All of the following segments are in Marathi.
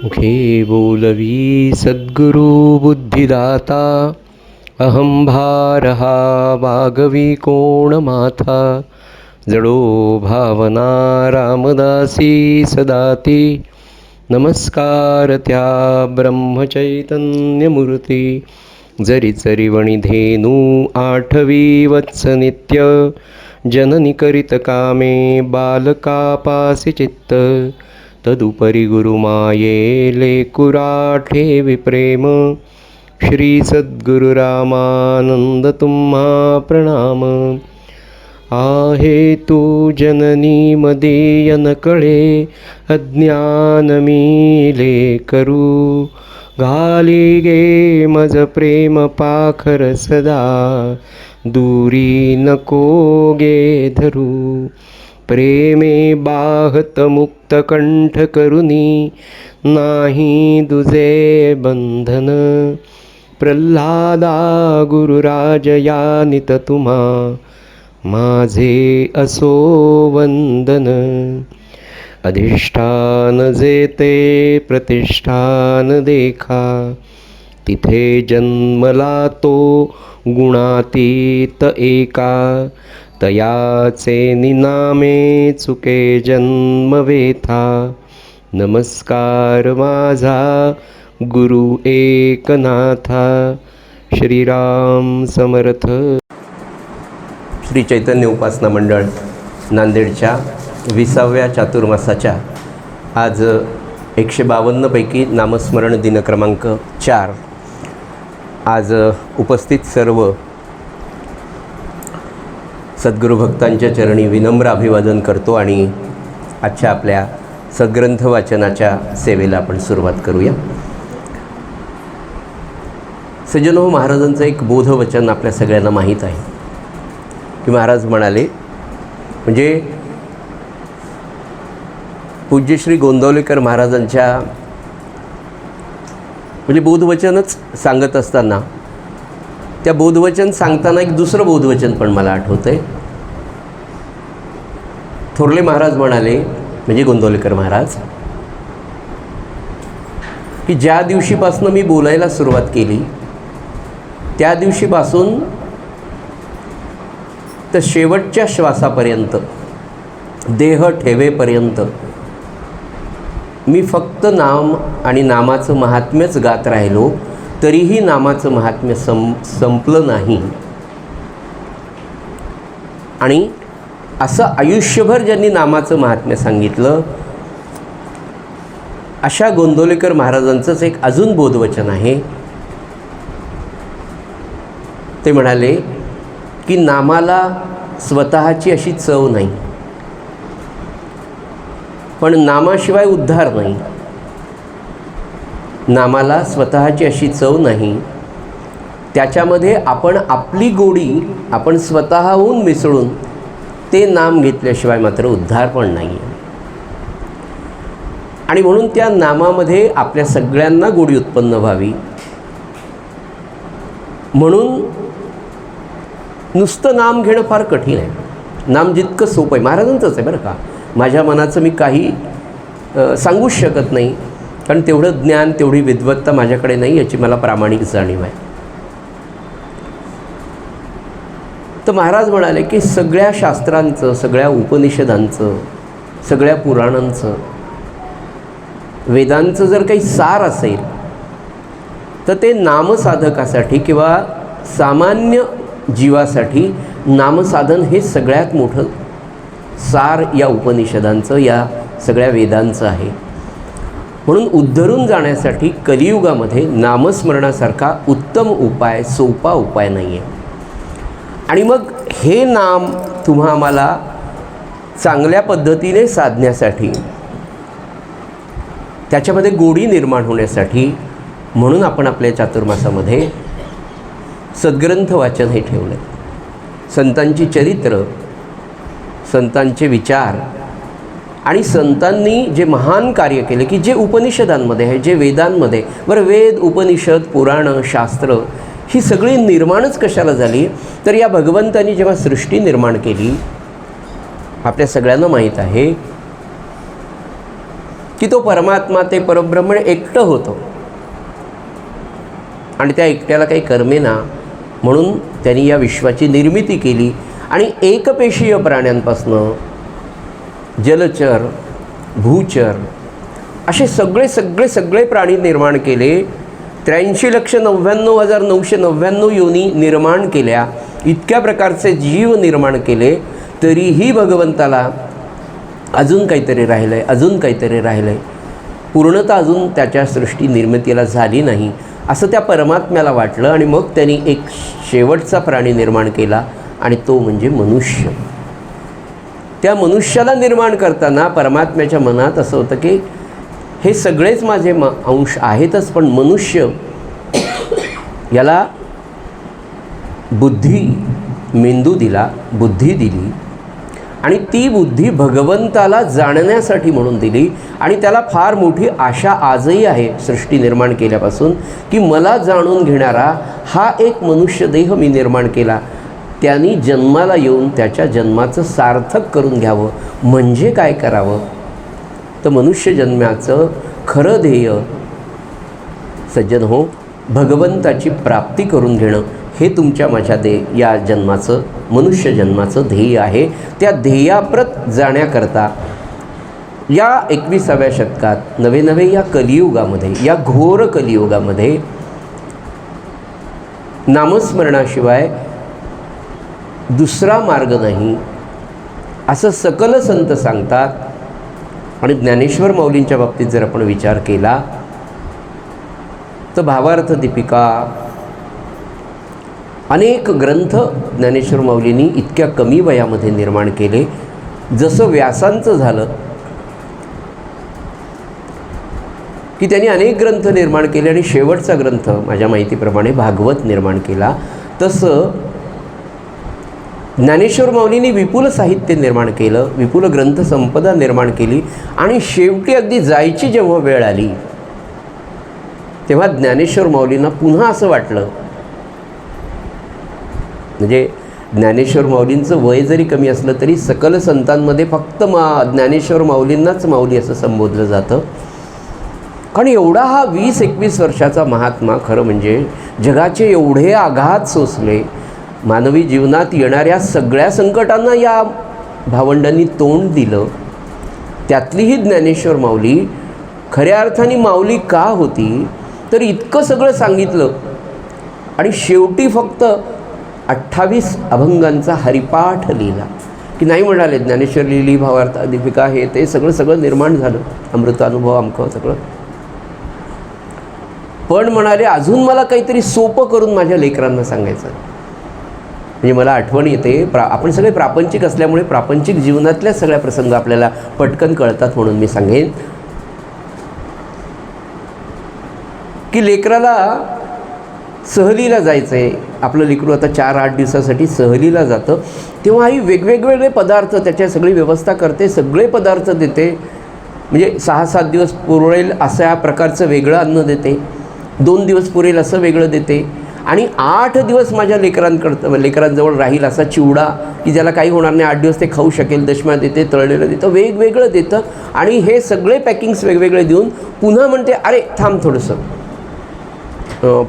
मुखे बोलवी सद्गुरु बुद्धिदाता, अहं भारहा वागवी कोण माथा. जडो भावना रामदासी सदाती, नमस्कार त्या ब्रह्मचैतन्यमूर्ती. जरी चरी वणी धेनू आठवी वत्स नित्य, जननी करीत कामे बालकापासी चित्त. तदुपरी गुरुमाये लेकुरा ठेवी प्रेम, श्री सद्गुरु रामानंद तुम्हा प्रणाम. आहे तू जननी मदीय न कळे, अज्ञान मीले करू. घाली गे मज प्रेम पाखर सदा, दूरी नको गे धरू. प्रेमे बाहत मुक्त कंठ करुनी, नाही दुजे बंधन. प्रल्हादा गुरुराज यानित तुम्हा, माझे असो वंदन. अधिष्ठान जेते प्रतिष्ठान देखा, तिथे जन्मला तो गुणातीत एका. तयाचे निनामे चुके जन्म व्यथा, नमस्कार माझा गुरु एकनाथा. श्रीराम समर्थ. श्री चैतन्य उपासना मंडळ नांदेडच्या 20व्या चातुर्मासाच्या आज 152 पैकी नामस्मरण दिन क्रमांक 4. आज उपस्थित सर्व सद्गुरू भक्तांच्या चरणी विनम्र अभिवादन करतो आणि आजच्या आपल्या सद्ग्रंथ वाचनाच्या सेवेला आपण सुरुवात करूया. सज्जनो, महाराजांचं एक बोधवचन आपल्या सगळ्यांना माहीत आहे की महाराज म्हणाले, म्हणजे पूज्य श्री गोंदवलेकर महाराजांच्या म्हणजे बोधवचनच सांगत असताना, त्या बोधवचन सांगताना एक दुसरं बोधवचन पण मला आठवतं आहे. थोरले महाराज म्हणाले, म्हणजे गोंदवलेकर महाराज, की ज्या दिवशीपासून मी बोलायला सुरुवात केली त्या दिवशीपासून तर शेवटच्या श्वासापर्यंत, देह ठेवेपर्यंत मी फक्त नाम आणि नामाचं महात्म्यच गात राहिलो, तरीही नामाचं महात्म्य संपलं नाही. आणि असं आयुष्यभर ज्यांनी नामाचं महात्म्य सांगितलं, अशा गोंदवलेकर महाराजांचंच एक अजून बोधवचन आहे. ते म्हणाले की नामाला स्वतःची अशी चव नाही, पण नामाशिवाय उद्धार नाही. नामाला स्वतःची अशी चव नाही, त्याच्यामध्ये आपण आपली गोडी आपण स्वतःहून मिसळून ते नाम घेतल्याशिवाय मात्र उद्धार पण नाही. आणि म्हणून त्या नामामध्ये आपल्या सगळ्यांना गोडी उत्पन्न व्हावी म्हणून नुसतं नाम घेणं फार कठीण आहे. नाम जितकं सोपं आहे, महाराजांचंच आहे बरं का, माझ्या मनाचं मी काही सांगूच शकत नाही, कारण तेवढं ज्ञान तेवढी विद्वत्ता माझ्याकडे नाही, याची मला प्रामाणिक जाणीव आहे. तर महाराज म्हणाले की सगळ्या शास्त्रांचं, सगळ्या उपनिषदांचं, सगळ्या पुराणांचं, वेदांचं जर काही सार असेल तर ते नामसाधकासाठी किंवा सामान्य जीवासाठी नामसाधन हे सगळ्यात मोठं सार या उपनिषदांचं, या सगळ्या वेदांचं आहे. म्हणून उद्धरून जाण्यासाठी कलियुगामध्ये नामस्मरणासारखा उत्तम उपाय, सोपा उपाय नाही आहे. आणि मग हे नाम तुम्हा आम्हाला चांगल्या पद्धतीने साधण्यासाठी, त्याच्यामध्ये गोडी निर्माण होण्यासाठी, म्हणून आपण आपल्या चातुर्मासामध्ये सद्ग्रंथ वाचन हे ठेवलं. संतांची चरित्र, संतांचे विचार आणि संतांनी जे महान कार्य केले, की जे उपनिषदांमध्ये आहे, जे वेदांमध्ये, बरं वेद, उपनिषद, पुराणं, शास्त्र ही सगळी निर्माणच कशाला झाली, तर या भगवंतांनी जेव्हा सृष्टी निर्माण केली, आपल्या सगळ्यांना माहीत आहे की तो परमात्मा, ते परब्रह्मण एकटं होतं आणि त्या एकट्याला काही कर्मेना, म्हणून त्यांनी या विश्वाची निर्मिती केली आणि एकपेशीय प्राण्यांपासनं जलचर, भूचर असे सगळे प्राणी निर्माण केले. 83,99,999 योनी निर्माण केल्या. इतक्या प्रकारचे जीव निर्माण केले, तरीही भगवंताला अजून काहीतरी राहिलं आहे, अजून काहीतरी राहिलं आहे, पूर्णतः अजून त्याच्या सृष्टी निर्मितीला झाली नाही असं त्या परमात्म्याला वाटलं. आणि मग त्यांनी एक शेवटचा प्राणी निर्माण केला आणि तो म्हणजे मनुष्य. त्या मनुष्याला निर्माण करताना परमात्म्याच्या मनात असं होतं की हे सगळेच माझे अंश आहेतच, पण मनुष्य याला बुद्धी, मेंदू दिला, बुद्धी दिली आणि ती बुद्धी भगवंताला जाणण्यासाठी म्हणून दिली. आणि त्याला फार मोठी आशा आजही आहे सृष्टी निर्माण केल्यापासून, की मला जाणून घेणारा हा एक मनुष्य देह मी निर्माण केला, त्यांनी जन्माला येऊन त्याच्या जन्माचं सार्थक करून घ्यावं. म्हणजे काय करावं, तर मनुष्य जन्माचं खरं ध्येय सज्जन हो, भगवंताची प्राप्ती करून घेणं हे तुमच्या माझ्या या जन्माचं, मनुष्य जन्माचं ध्येय आहे. त्या ध्येयाप्रत जाण्याकरता या 21व्या शतकात नवे या कलियुगामध्ये, या घोर कलियुगामध्ये नामस्मरणाशिवाय दुसरा मार्ग नाही असं सकल संत सांगतात. आणि ज्ञानेश्वर माऊलींच्या बाबतीत जर आपण विचार केला तर भावार्थ दीपिका, अनेक ग्रंथ ज्ञानेश्वर माऊलींनी इतक्या कमी वयामध्ये निर्माण केले. जसं व्यासांचं झालं की त्यांनी अनेक ग्रंथ निर्माण केले आणि शेवटचा ग्रंथ माझ्या माहितीप्रमाणे भागवत निर्माण केला, तसं ज्ञानेश्वर माऊलींनी विपुल साहित्य निर्माण केलं, विपुल ग्रंथसंपदा निर्माण केली. आणि शेवटी अगदी जायची जेव्हा वेळ आली तेव्हा ज्ञानेश्वर माऊलींना पुन्हा असं वाटलं, म्हणजे ज्ञानेश्वर माऊलींचं वय जरी कमी असलं तरी सकल संतांमध्ये फक्त ज्ञानेश्वर माऊलींनाच माऊली असं संबोधलं जातं. कारण एवढा हा 20-21 वर्षाचा महात्मा, खरं म्हणजे जगाचे एवढे आघात सोसले, मानवी जीवनात येणाऱ्या सगळ्या संकटांना या भावंडांनी तोंड दिलं. त्यातलीही ज्ञानेश्वर माऊली खऱ्या अर्थाने माऊली का होती, तर इतकं सगळं सांगितलं आणि शेवटी फक्त 28 अभंगांचा हरिपाठ लिहिला. की नाही म्हणाले ज्ञानेश्वर लिहिली, भावार्थ दीपिका, हे ते सगळं निर्माण झालं, अमृतानुभव अमकं सगळं, पण म्हणाले अजून मला काहीतरी सोपं करून माझ्या लेकरांना सांगायचं. म्हणजे मला आठवण येते, आपण सगळे प्रापंचिक असल्यामुळे प्रापंचिक जीवनातल्या सगळ्या प्रसंग आपल्याला पटकन कळतात, म्हणून मी सांगेन की लेकराला सहलीला जायचं आहे, आपलं लेकरू आता 4-8 दिवसासाठी सहलीला जातं, तेव्हा आई वेगवेगळे पदार्थ त्याच्या सगळी व्यवस्था करते, सगळे पदार्थ देते. म्हणजे 6-7 दिवस पुरेल अशा प्रकारचं वेगळं अन्न देते, 2 दिवस पुरेल असं वेगळं देते, आणि 8 दिवस माझ्या लेकरांजवळ राहील असा चिवडा, की ज्याला काही होणार नाही, 8 दिवस ते खाऊ शकेल, दशम्या देते, तळलेलं देतं, वेगवेगळं देतं. आणि हे सगळे पॅकिंग्स वेगवेगळे देऊन पुन्हा म्हणते अरे थांब थोडंसं,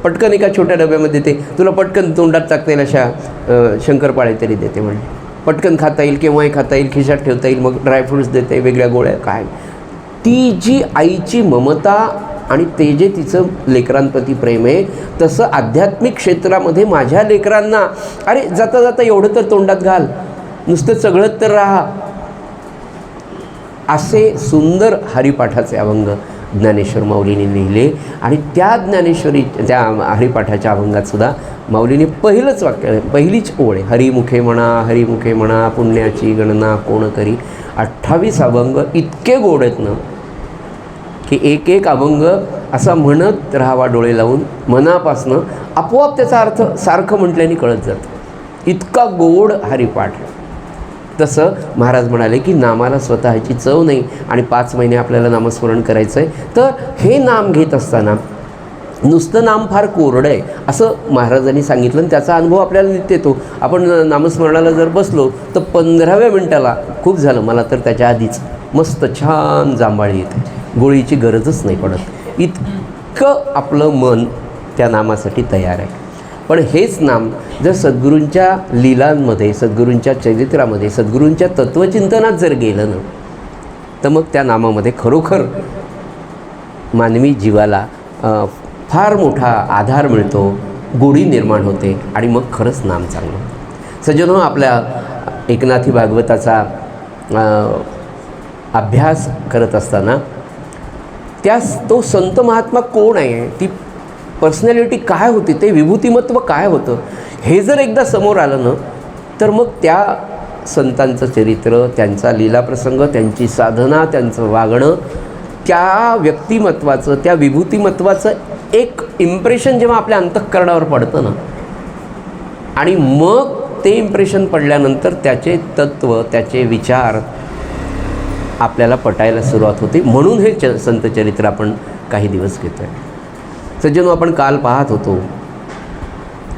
पटकन एका छोट्या डब्यामध्ये देते, तुला पटकन तोंडात टाकता येईल अशा शंकरपाळे तरी देते, म्हणजे पटकन खाता येईल, केव्हाही खाता येईल, खिशात ठेवता येईल, मग ड्रायफ्रूट्स देते, वेगळ्या गोळ्या. काय ती जी आईची ममता आणि ते जे तिचं लेकरांप्रती प्रेम आहे, तसं आध्यात्मिक क्षेत्रामध्ये माझ्या लेकरांना अरे जाता जाता एवढं तर तोंडात घाल, नुसतं चघळत तर राहा, असे सुंदर हरिपाठाचे अभंग ज्ञानेश्वर माऊलींनी लिहिले. आणि त्या त्या हरिपाठाच्या अभंगातसुद्धा माऊलींनी पहिलंच वाक्य, पहिलीच ओळ आहे, हरिमुखे म्हणा पुण्याची गणना कोण करी. 28 अभंग इतके गोड आहेत ना, की एक अभंग असा म्हणत राहावा डोळे लावून मनापासनं, आपोआप त्याचा अर्थ सारखं म्हटल्याने कळत जातं, इतका गोड हरिपाठ. तसं महाराज म्हणाले की नामाला स्वतःची चव नाही आणि 5 महिने आपल्याला नामस्मरण करायचं आहे, तर हे नाम घेत असताना नुसतं नाम फार कोरडं आहे असं महाराजांनी सांगितलं. आणि त्याचा अनुभव आपल्याला नित्य येतो. आपण नामस्मरणाला जर बसलो तर 15व्या मिनिटाला खूप झालं, मला तर त्याच्या आधीच मस्त छान जांभळी येते, गोळीची गरजच नाही पडत, इतकं आपलं मन त्या नामासाठी तयार आहे. पण हेच नाम जर सद्गुरूंच्या लीलांमध्ये, सद्गुरूंच्या चरित्रामध्ये, सद्गुरूंच्या तत्त्वचिंतनात जर गेलं ना, तर मग त्या नामामध्ये खरोखर मानवी जीवाला फार मोठा आधार मिळतो, गोडी निर्माण होते आणि मग खरंच नाम चांगलं. सज्जनो, आपल्या एकनाथी भागवताचा अभ्यास करत असताना तो संत महात्मा कोण आहे, ती पर्सनॅलिटी काय होती, ते विभूतिमत्व काय होतं, हे जर एकदा समोर आलं ना, तर मग त्या संतांचं चरित्र, त्यांचा लीलाप्रसंग, त्यांची साधना, त्यांचं वागणं, त्या व्यक्तिमत्वाचं, त्या विभूतिमत्वाचं एक इम्प्रेशन जेव्हा आपल्या अंतःकरणावर पडतं ना, आणि मग ते इम्प्रेशन पडल्यानंतर त्याचे तत्त्व, त्याचे विचार आपल्याला पटायला सुरुवात होते. म्हणून हे संत चरित्र आपण काही दिवस घेतो आहे. सज्जनो, आपण काल पाहत होतो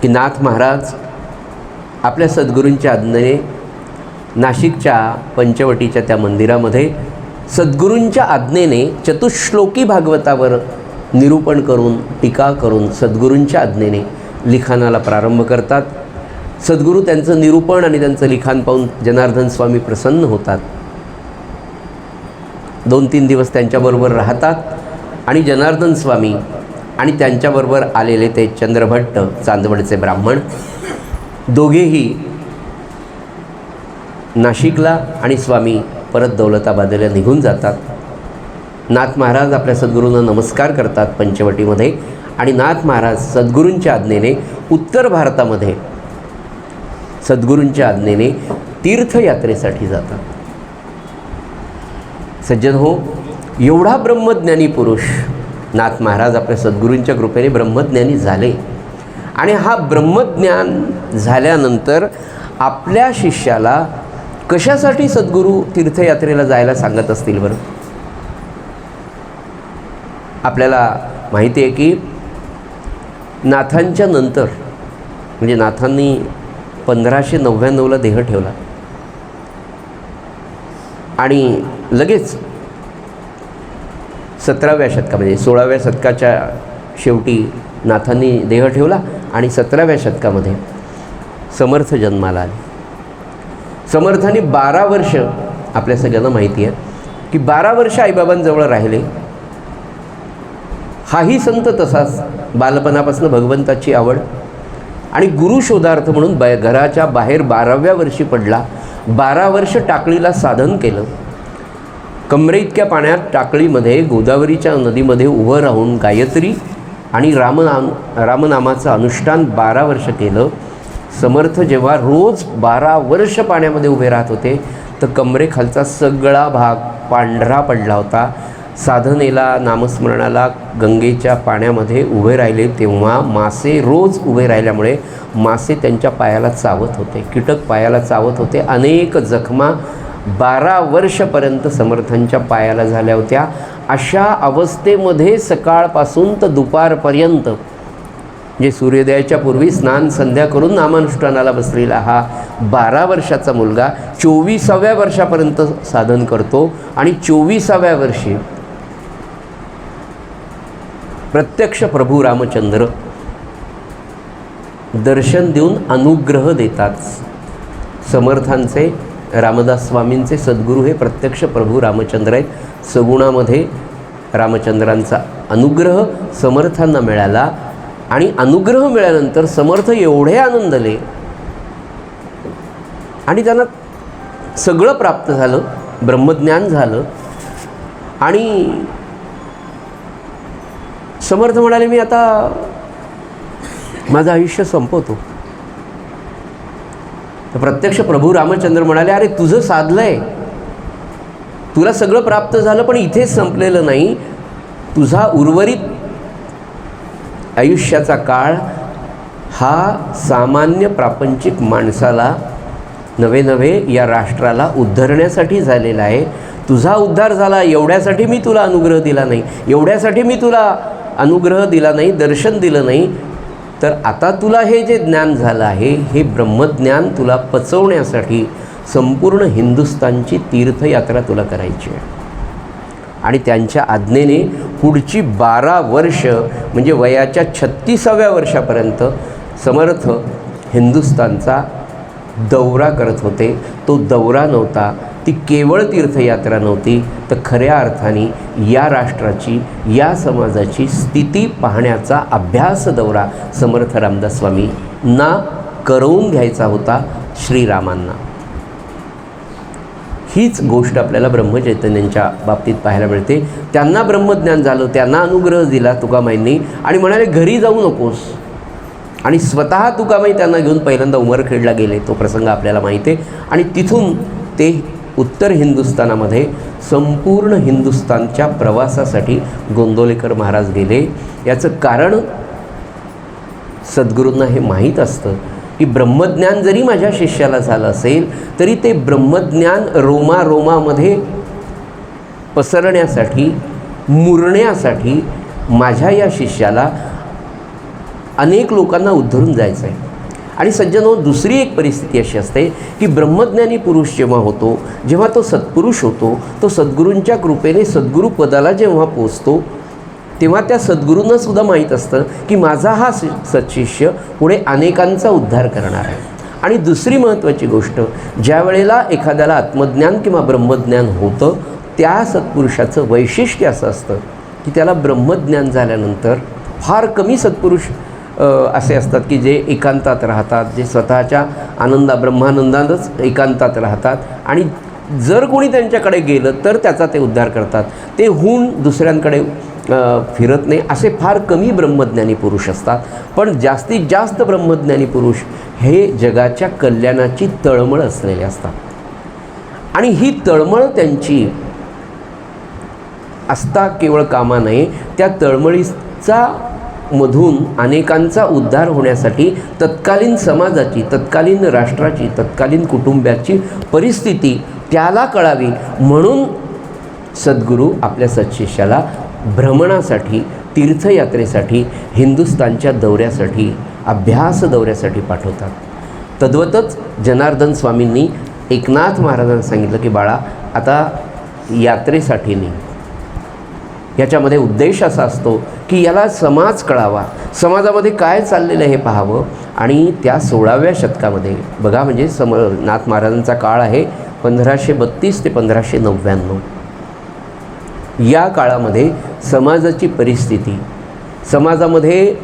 की नाथ महाराज आपल्या सद्गुरूंच्या आज्ञेने नाशिकच्या पंचवटीच्या त्या मंदिरामध्ये सद्गुरूंच्या आज्ञेने चतुश्लोकी भागवतावर निरूपण करून, टीका करून सद्गुरूंच्या आज्ञेने लिखाणाला प्रारंभ करतात. सद्गुरू त्यांचं निरूपण आणि त्यांचं लिखाण पाहून जनार्दन स्वामी प्रसन्न होतात. 2-3 दिवस त्यांच्याबरोबर राहतात आणि जनार्दन स्वामी आणि त्यांच्याबरोबर आलेले ते चंद्रभट्ट, चांदवडचे ब्राह्मण, दोघेही नाशिकला आणि स्वामी परत दौलताबादेला निघून जातात. नाथ महाराज आपल्या सद्गुरूंना नमस्कार करतात पंचवटीमध्ये आणि नाथ महाराज सद्गुरूंच्या आज्ञेने उत्तर भारतामध्ये सद्गुरूंच्या आज्ञेने तीर्थयात्रेसाठी जातात. सज्जन हो, एवढा ब्रह्मज्ञानी पुरुष नाथ महाराज आपल्या सद्गुरूंच्या कृपेने ब्रह्मज्ञानी झाले आणि हा ब्रह्मज्ञान झाल्यानंतर आपल्या शिष्याला कशासाठी सद्गुरू तीर्थयात्रेला जायला सांगत असतील बरं? आपल्याला माहिती आहे की नाथांच्या नंतर, म्हणजे नाथांनी 1599ला देह ठेवला आणि लगेच 17व्या शतकामध्ये, 16व्या शतकाच्या शेवटी नाथांनी देह ठेवला आणि 17व्या शतकामध्ये समर्थ जन्माला आले. समर्थांनी 12 वर्ष, आपल्या सगळ्यांना माहिती आहे की 12 वर्ष आईबाबांजवळ राहिले. हाही संत तसाच, बालपणापासून भगवंताची आवड आणि गुरुशोधार्थ म्हणून घराच्या बाहेर 12व्या वर्षी पडला. 12 वर्ष टाकळीला साधन केलं. कमरे इतक्या पाण्यात टाकळीमध्ये गोदावरीच्या नदीमध्ये उभं राहून गायत्री आणि रामनामाचं अनुष्ठान 12 वर्ष केलं. समर्थ जेव्हा रोज 12 वर्ष पाण्यामध्ये उभे राहत होते तर कमरेखालचा सगळा भाग पांढरा पडला होता. साधनेला, नामस्मरणाला गंगेच्या पाण्यामध्ये उभे राहिले तेव्हा मासे रोज उभे राहिल्यामुळे मासे त्यांच्या पायाला चावत होते, कीटक पायाला चावत होते. अनेक जखमा 12 वर्षपर्यंत समर्थांच्या पायाला झाल्या होत्या. अशा अवस्थेमध्ये सकाळपासून तर दुपारपर्यंत, जे सूर्योदयाच्या पूर्वी स्नान संध्या करून नामानुष्ठानाला बसलेला हा 12 वर्षाचा मुलगा 24व्या वर्षापर्यंत साधन करतो आणि 24व्या वर्षी प्रत्यक्ष प्रभू रामचंद्र दर्शन देऊन अनुग्रह देतात. समर्थांचे, रामदास स्वामींचे सद्गुरू हे प्रत्यक्ष प्रभू रामचंद्र आहेत. सगुणामध्ये रामचंद्रांचा अनुग्रह समर्थांना मिळाला आणि अनुग्रह मिळाल्यानंतर समर्थ एवढे आनंदले आणि त्यांना सगळं प्राप्त झालं, ब्रह्मज्ञान झालं आणि समर्थ म्हणाले, मी आता माझं आयुष्य संपवतो. तर प्रत्यक्ष प्रभू रामचंद्र म्हणाले, अरे तुझं साधलंय, तुला सगळं प्राप्त झालं, पण इथेच संपलेलं नाही. तुझा उर्वरित आयुष्याचा काळ हा सामान्य प्रापंचिक माणसाला, नवे या राष्ट्राला उद्धरण्यासाठी झालेला आहे. तुझा उद्धार झाला एवढ्यासाठी मी तुला अनुग्रह दिला नाही, एवढ्यासाठी मी तुला अनुग्रह दिला नाही, दर्शन दिलं नाही. तर आता तुला हे जे ज्ञान झालं आहे, हे ब्रह्मज्ञान तुला पचवण्यासाठी संपूर्ण हिंदुस्थानची तीर्थयात्रा तुला करायची आहे. आणि त्यांच्या आज्ञेने पुढची 12 वर्ष म्हणजे वयाच्या 36व्या वर्षापर्यंत समर्थ हिंदुस्थानचा दौरा करत होते. तो दौरा नव्हता, ती केवळ तीर्थयात्रा नव्हती, तर खऱ्या अर्थाने या राष्ट्राची, या समाजाची स्थिती पाहण्याचा अभ्यास दौरा समर्थ रामदास स्वामींना करवून घ्यायचा होता श्रीरामांना. हीच गोष्ट आपल्याला ब्रह्मचैतन्यांच्या बाबतीत पाहायला मिळते. त्यांना ब्रह्मज्ञान झालं, त्यांना अनुग्रह दिला तुकामाईंनी आणि म्हणाले घरी जाऊ नकोस. आणि स्वतः तुकामाई त्यांना घेऊन पहिल्यांदा उमरखेडला गेले. तो प्रसंग आपल्याला माहिती आहे. आणि तिथून ते उत्तर हिंदुस्थानामध्ये संपूर्ण हिंदुस्थानच्या प्रवासासाठी गोंदवलेकर महाराज गेले. याचं कारण सद्गुरूंना हे माहीत असतं की ब्रह्मज्ञान जरी माझ्या शिष्याला झालं असेल तरी ते ब्रह्मज्ञान रोमारोमामध्ये पसरण्यासाठी, मुरण्यासाठी माझ्या या शिष्याला अनेक लोकांना उद्धरून जायचं आहे. आणि सज्जनो, दुसरी एक परिस्थिती अशी असते की ब्रह्मज्ञानी पुरुष जेव्हा होतो, जेव्हा तो सत्पुरुष होतो, तो सद्गुरूंच्या कृपेने सद्गुरुपदाला जेव्हा पोचतो, तेव्हा त्या सद्गुरूंनासुद्धा माहीत असतं की माझा हा सत्शिष्य पुढे अनेकांचा उद्धार करणार आहे. आणि दुसरी महत्त्वाची गोष्ट, ज्या वेळेला एखाद्याला आत्मज्ञान किंवा ब्रह्मज्ञान होतं, त्या सत्पुरुषाचं वैशिष्ट्य असं असतं की त्याला ब्रह्मज्ञान झाल्यानंतर फार कमी सत्पुरुष असे असतात की जे एकांतात राहतात, जे स्वतःच्या ब्रह्मानंदातच एकांतात राहतात. आणि जर कोणी त्यांच्याकडे गेलं तर त्याचा ते उद्धार करतात. ते होऊन दुसऱ्यांकडे फिरत नाही. असे फार कमी ब्रह्मज्ञानी पुरुष असतात. पण जास्तीत जास्त ब्रह्मज्ञानी पुरुष हे जगाच्या कल्याणाची तळमळ असलेले असतात. आणि ही तळमळ त्यांची असता केवळ कामा नये, त्या तळमळीचा मधून अनेकांचा उद्धार होण्यासाठी तत्कालीन समाजाची, तत्कालीन राष्ट्राची, तत्कालीन कुटुंबाची परिस्थिती त्याला कळावी म्हणून सद्गुरू आपल्या सत्शिष्याला भ्रमणासाठी, तीर्थयात्रेसाठी, हिंदुस्थानच्या दौऱ्यासाठी, अभ्यास दौऱ्यासाठी पाठवतात. तद्वतच जनार्दन स्वामींनी एकनाथ महाराजांना सांगितलं की बाळा, आता यात्रेसाठी नाही. याच्यामध्ये उद्देश असा असतो की याला समाज कळावा, समाजामध्ये काय चाललेलं आहे हे पाहावं. आणि त्या 16व्या शतकामध्ये बघा, म्हणजे नाथ महाराजांचा काळ आहे 1532 ते 1599. या काळामध्ये समाजाची परिस्थिती, समाजामध्ये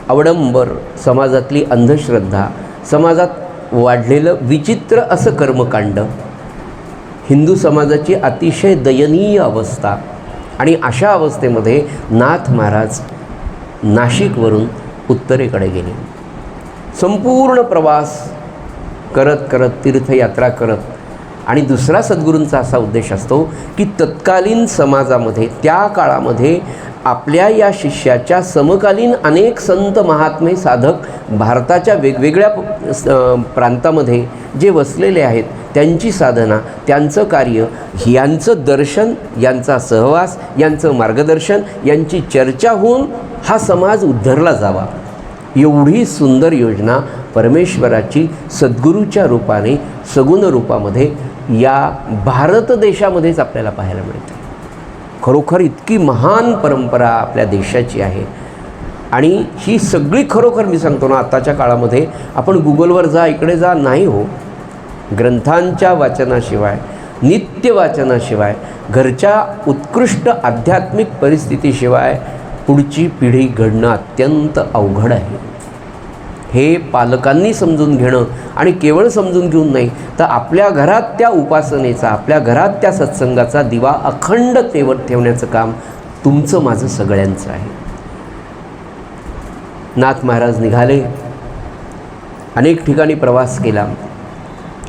अवडंबर, समाजातली अंधश्रद्धा, समाजात वाढलेलं विचित्र असं कर्मकांड, हिंदू समाजाची अतिशय दयनीय अवस्था. आणि अशा अवस्थेमध्ये नाथ महाराज नाशिकवरून उत्तरेकडे गेले. संपूर्ण प्रवास करत करत, तीर्थयात्रा करत. आणि दुसरा सद्गुरूंचा असा उद्देश असतो की तत्कालीन समाजामध्ये, त्या काळामध्ये आपल्या या शिष्याच्या समकालीन अनेक संत, महात्मे, साधक भारताच्या वेगवेगळ्या प्रांतामध्ये जे वसलेले आहेत, त्यांची साधना, त्यांचं कार्य, यांचं दर्शन, यांचा सहवास, यांचं मार्गदर्शन, यांची चर्चा होऊन हा समाज उद्धरला जावा, एवढी सुंदर योजना परमेश्वराची सद्गुरूच्या रूपाने, सगुण रूपामध्ये या भारत देशामध्येच आपल्याला पाहायला मिळते. खरोखर इतकी महान परंपरा आपल्या देशाची आहे. आणि ही सगळी खरोखर मी सांगतो ना, आत्ताच्या काळामध्ये आपण गुगलवर जा, इकडे जा, नाही हो. ग्रंथांच्या वाचनाशिवाय, नित्य वाचनाशिवाय, घरच्या उत्कृष्ट आध्यात्मिक परिस्थितीशिवाय पुढची पिढी घडणं अत्यंत अवघड आहे. हे पालकांनी समजून घेणं, आणि केवळ समजून घेऊन नाही तर आपल्या घरात त्या उपासनेचा, आपल्या घरात त्या सत्संगाचा दिवा अखंड तेवत ठेवण्याचं काम तुमचं, माझं, सगळ्यांचं आहे. नाथ महाराज निघाले, अनेक ठिकाणी प्रवास केला.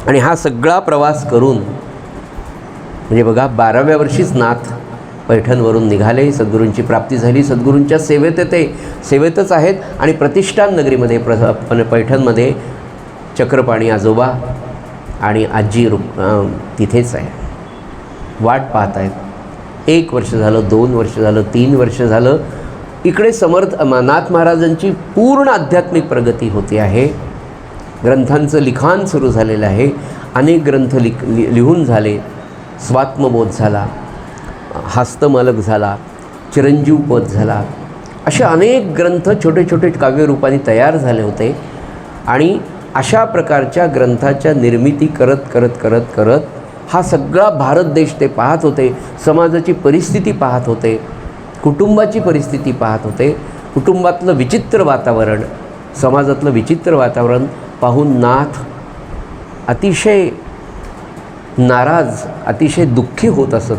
आणि हा सगळा प्रवास करून, म्हणजे बघा, 12व्या वर्षीच नाथ पैठणवरून निघाले. सद्गुरूंची प्राप्ती झाली. सद्गुरूंच्या सेवेतच आहेत. आणि प्रतिष्ठान नगरीमध्ये पैठणमध्ये चक्रपाणी आजोबा आणि आजी तिथेच आहे, वाट पाहत आहेत. 1 वर्ष झालं, 2 वर्ष झालं, 3 वर्ष झालं. इकडे समर्थ नाथ महाराजांची पूर्ण आध्यात्मिक प्रगती होते आहे. ग्रंथांचं लिखाण सुरू झालेलं आहे. अनेक ग्रंथ लिहून झाले. स्वात्मबोध झाला. हस्तमालक झाला, चिरंजीव पद झाला, असे अनेक ग्रंथ छोटे छोटे काव्यरूपाने तयार झाले होते. आणि अशा प्रकारच्या ग्रंथाच्या निर्मिती करत करत करत करत हा सगळा भारत देश ते पाहत होते. समाजाची परिस्थिती पाहत होते, कुटुंबाची परिस्थिती पाहत होते. कुटुंबातलं विचित्र वातावरण, समाजातलं विचित्र वातावरण पाहून नाथ अतिशय नाराज, अतिशय दुःखी होत असत.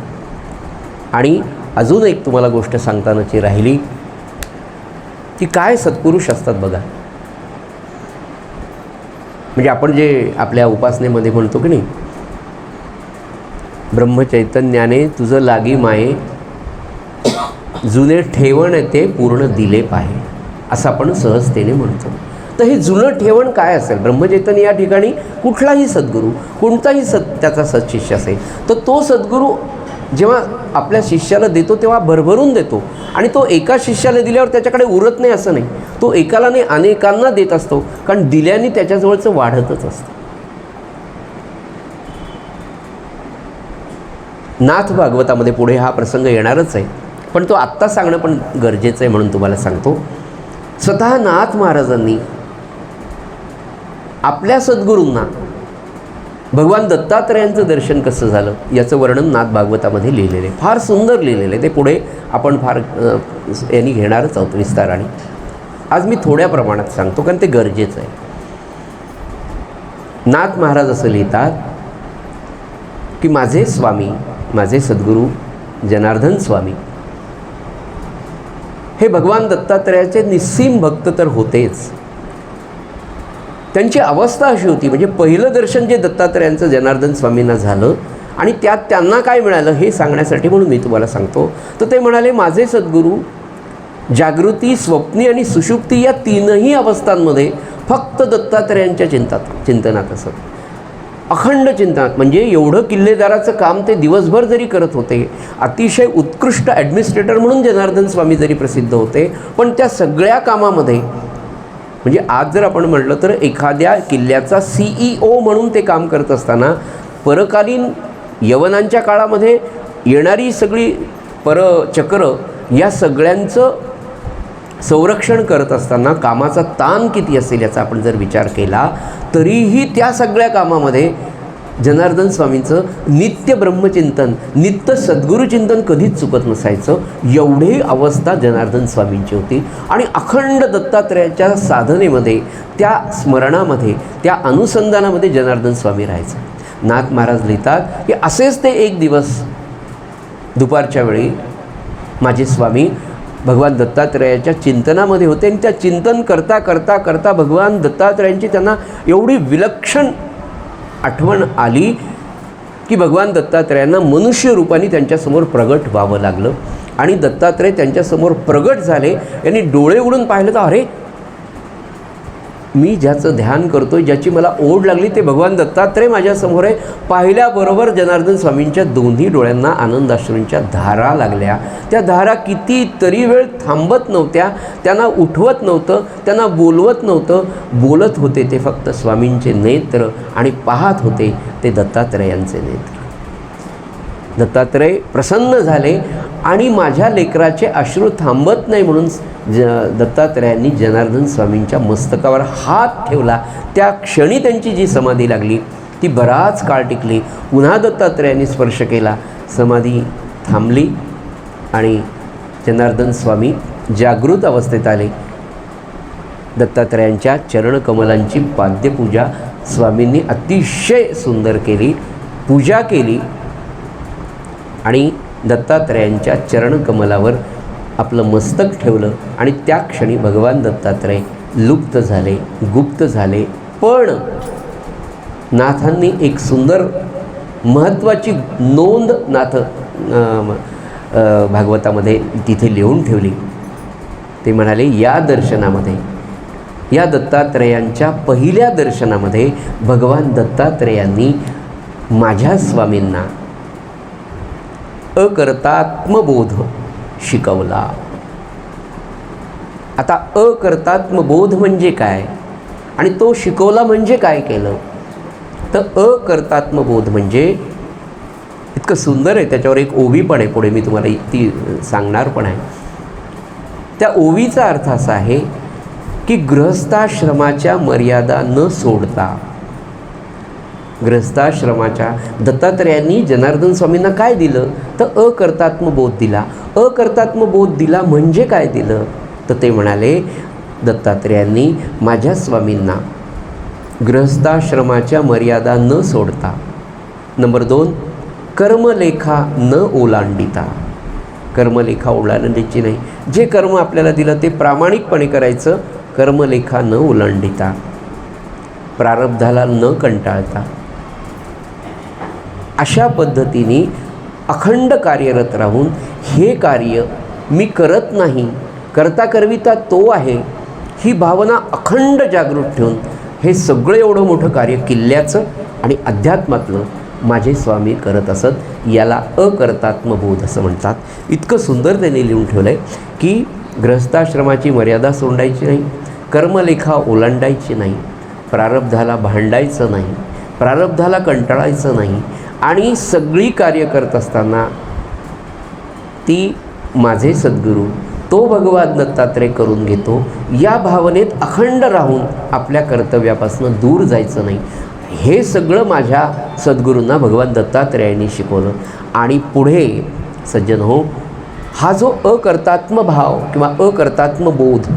आणि अजून एक तुम्हाला गोष्ट सांगतानाची राहिली की काय सत्पुरुष असतात बघा. म्हणजे आपण जे आपल्या उपासनेमध्ये म्हणतो की नाही, ब्रह्मचैतन्याने तुझं लागी माये, जुने ठेवण ते पूर्ण दिले पाहे, असं आपण सहजतेने म्हणतो. तर हे जुनं ठेवण काय असेल? ब्रह्मचैतन्य या ठिकाणी कुठलाही सद्गुरू, कोणताही त्याचा सत्शिष्य असेल, तर तो सद्गुरू जेव्हा आपल्या शिष्याला देतो तेव्हा भरभरून देतो. आणि तो एका शिष्याला दिल्यावर त्याच्याकडे उरत नाही असं नाही, तो एकाला नाही अनेकांना देत असतो. कारण दिल्याने त्याच्याजवळचं वाढतच असतं. नाथ भागवतामध्ये पुढे हा प्रसंग येणारच आहे, पण तो आत्ता सांगणं पण गरजेचं आहे म्हणून तुम्हाला सांगतो. स्वतः नाथ महाराजांनी आपल्या सद्गुरूंना भगवान दत्तात्रयांचं दर्शन कसं झालं याचं वर्णन नाथ भागवतामध्ये लिहिलेलं आहे. फार सुंदर लिहिलेलं आहे. ते पुढे आपण फार यांनी घेणारच आहोत विस्ताराने. आज मी थोड्या प्रमाणात सांगतो कारण ते गरजेचं आहे. नाथ महाराज असं लिहितात की माझे स्वामी, माझे सद्गुरू जनार्दन स्वामी हे भगवान दत्तात्रयाचे निस्सीम भक्त तर होतेच. त्यांची अवस्था अशी होती, म्हणजे पहिलं दर्शन जे दत्तात्रयांचं जनार्दन स्वामींना झालं आणि त्यात त्यांना काय मिळालं हे सांगण्यासाठी म्हणून मी तुम्हाला सांगतो. तर ते म्हणाले, माझे सद्गुरू जागृती, स्वप्नी आणि सुषुप्ती या तीनही अवस्थांमध्ये फक्त दत्तात्रयांच्या चिंतनात असत. अखंड चिंतनात. म्हणजे एवढं किल्लेदाराचं काम ते दिवसभर जरी करत होते, अतिशय उत्कृष्ट ॲडमिनिस्ट्रेटर म्हणून जनार्दन स्वामी जरी प्रसिद्ध होते, पण त्या सगळ्या कामामध्ये म्हणजे आज जर आपण म्हटलं तर एखाद्या किल्ल्याचा CEO म्हणून ते काम करत असताना परकालीन यवनांच्या काळामध्ये येणारी सगळी परचक्र या सगळ्यांचं संरक्षण करत असताना कामाचा ताण किती असेल याचा आपण जर विचार केला, तरीही त्या सगळ्या कामामध्ये जनार्दन स्वामींचं नित्य ब्रह्मचिंतन, नित्य सद्गुरुचिंतन कधीच चुकत नसायचं. एवढी अवस्था जनार्दन स्वामींची होती. आणि अखंड दत्तात्रयाच्या साधनेमध्ये, त्या स्मरणामध्ये, त्या अनुसंधानामध्ये जनार्दन स्वामी राहायचं. नाथ महाराज लिहितात की असेच ते एक दिवस दुपारच्या वेळी माझे स्वामी भगवान दत्तात्रयाच्या चिंतनामध्ये होते. आणि त्या चिंतन करता करता करता भगवान दत्तात्रयांची त्यांना एवढी विलक्षण आठवण आली की भगवान दत्तात्रयांना मनुष्य रूपाने त्यांच्यासमोर प्रगट व्हावं लागलं. आणि दत्तात्रय त्यांच्यासमोर प्रगट झाले. यांनी डोळे उघडून पाहिलं तर अरे, मी ज्याचं ध्यान करतोय, ज्याची मला ओढ लागली ते भगवान दत्तात्रय माझ्यासमोर आहे. पाहिल्याबरोबर जनार्दन स्वामींच्या दोन्ही डोळ्यांना आनंदाश्रूंच्या धारा लागल्या. त्या धारा किती तरी वेळ थांबत नव्हत्या. त्यांना उठवत नव्हतं, त्यांना बोलवत नव्हतं. बोलत होते ते फक्त स्वामींचे नेत्र आणि पाहत होते ते दत्तात्रयांचे नेत्र. दत्तात्रय प्रसन्न झाले आणि माझ्या लेकराचे अश्रू थांबत नाही म्हणून दत्तात्रयांनी जनार्दन स्वामींच्या मस्तकावर हात ठेवला. त्या क्षणी त्यांची जी समाधी लागली ती बराच काळ टिकली. पुन्हा दत्तात्रयांनी स्पर्श केला, समाधी थांबली आणि जनार्दन स्वामी जागृत अवस्थेत आले. दत्तात्रयांच्या चरणकमलांची पाद्यपूजा स्वामींनी अतिशय सुंदर केली, पूजा केली आणि दत्तात्रयांच्या चरणकमलावर आपलं मस्तक ठेवलं. आणि त्या क्षणी भगवान दत्तात्रय लुप्त झाले, गुप्त झाले. पण नाथांनी एक सुंदर महत्त्वाची नोंद नाथ भागवतामध्ये तिथे लिहून ठेवली. ते म्हणाले, या दर्शनामध्ये, या दत्तात्रयांच्या पहिल्या दर्शनामध्ये भगवान दत्तात्रयांनी माझ्या स्वामींना अकर्तात्मबोध शिकवला. आता अकर्तात्मबोध म्हणजे काय आणि तो शिकवला म्हणजे काय केलं? तर अकर्तात्मबोध म्हणजे इतकं सुंदर आहे. त्याच्यावर एक ओवी पण आहे, पुढे मी तुम्हाला ती सांगणार पण आहे. त्या ओवीचा अर्थ असा आहे की गृहस्थाश्रमाच्या मर्यादा न सोडता, गृहस्थाश्रमाच्या दत्तात्रेयांनी जनार्दन स्वामींना काय दिलं तर अकर्तात्मबोध दिला. अकर्तात्मबोध दिला म्हणजे काय दिलं तर ते म्हणाले, दत्तात्रेयांनी माझ्या स्वामींना गृहस्थाश्रमाच्या मर्यादा न सोडता, नंबर 2 कर्मलेखा न ओलांडिता, कर्मलेखा ओलांडायची नाही, जे कर्म आपल्याला दिलं ते प्रामाणिकपणे करायचं, कर्मलेखा न ओलांडिता, प्रारब्धाला न कंटाळता, अशा पद्धतीने अखंड कार्यरत राहून हे कार्य मी करत नाही, करता करविता तो आहे, ही भावना अखंड जागृत ठेवून हे सगळं एवढं मोठं कार्य किल्ल्याचं आणि अध्यात्मातलं माझे स्वामी करत असत. याला अकर्तात्मबोध असं म्हणतात. इतकं सुंदर त्यांनी लिहून ठेवलं आहे की गृहस्थाश्रमाची मर्यादा सोडायची नाही, कर्मलेखा ओलांडायची नाही, प्रारब्धाला भांडायचं नाही, प्रारब्धाला कंटाळायचं नाही, आणि सगळी कार्य करत असताना ती माझे सद्गुरू तो भगवान दत्तात्रय करून घेतो, या भावनेत अखंड राहून आपल्या कर्तव्यापासून दूर जायचं नाही. हे सगळं माझ्या सद्गुरूंना भगवान दत्तात्रेयांनी शिकवलं. आणि पुढे सज्जन हो, हा जो अकर्तात्म भाव किंवा अकर्तात्म बोध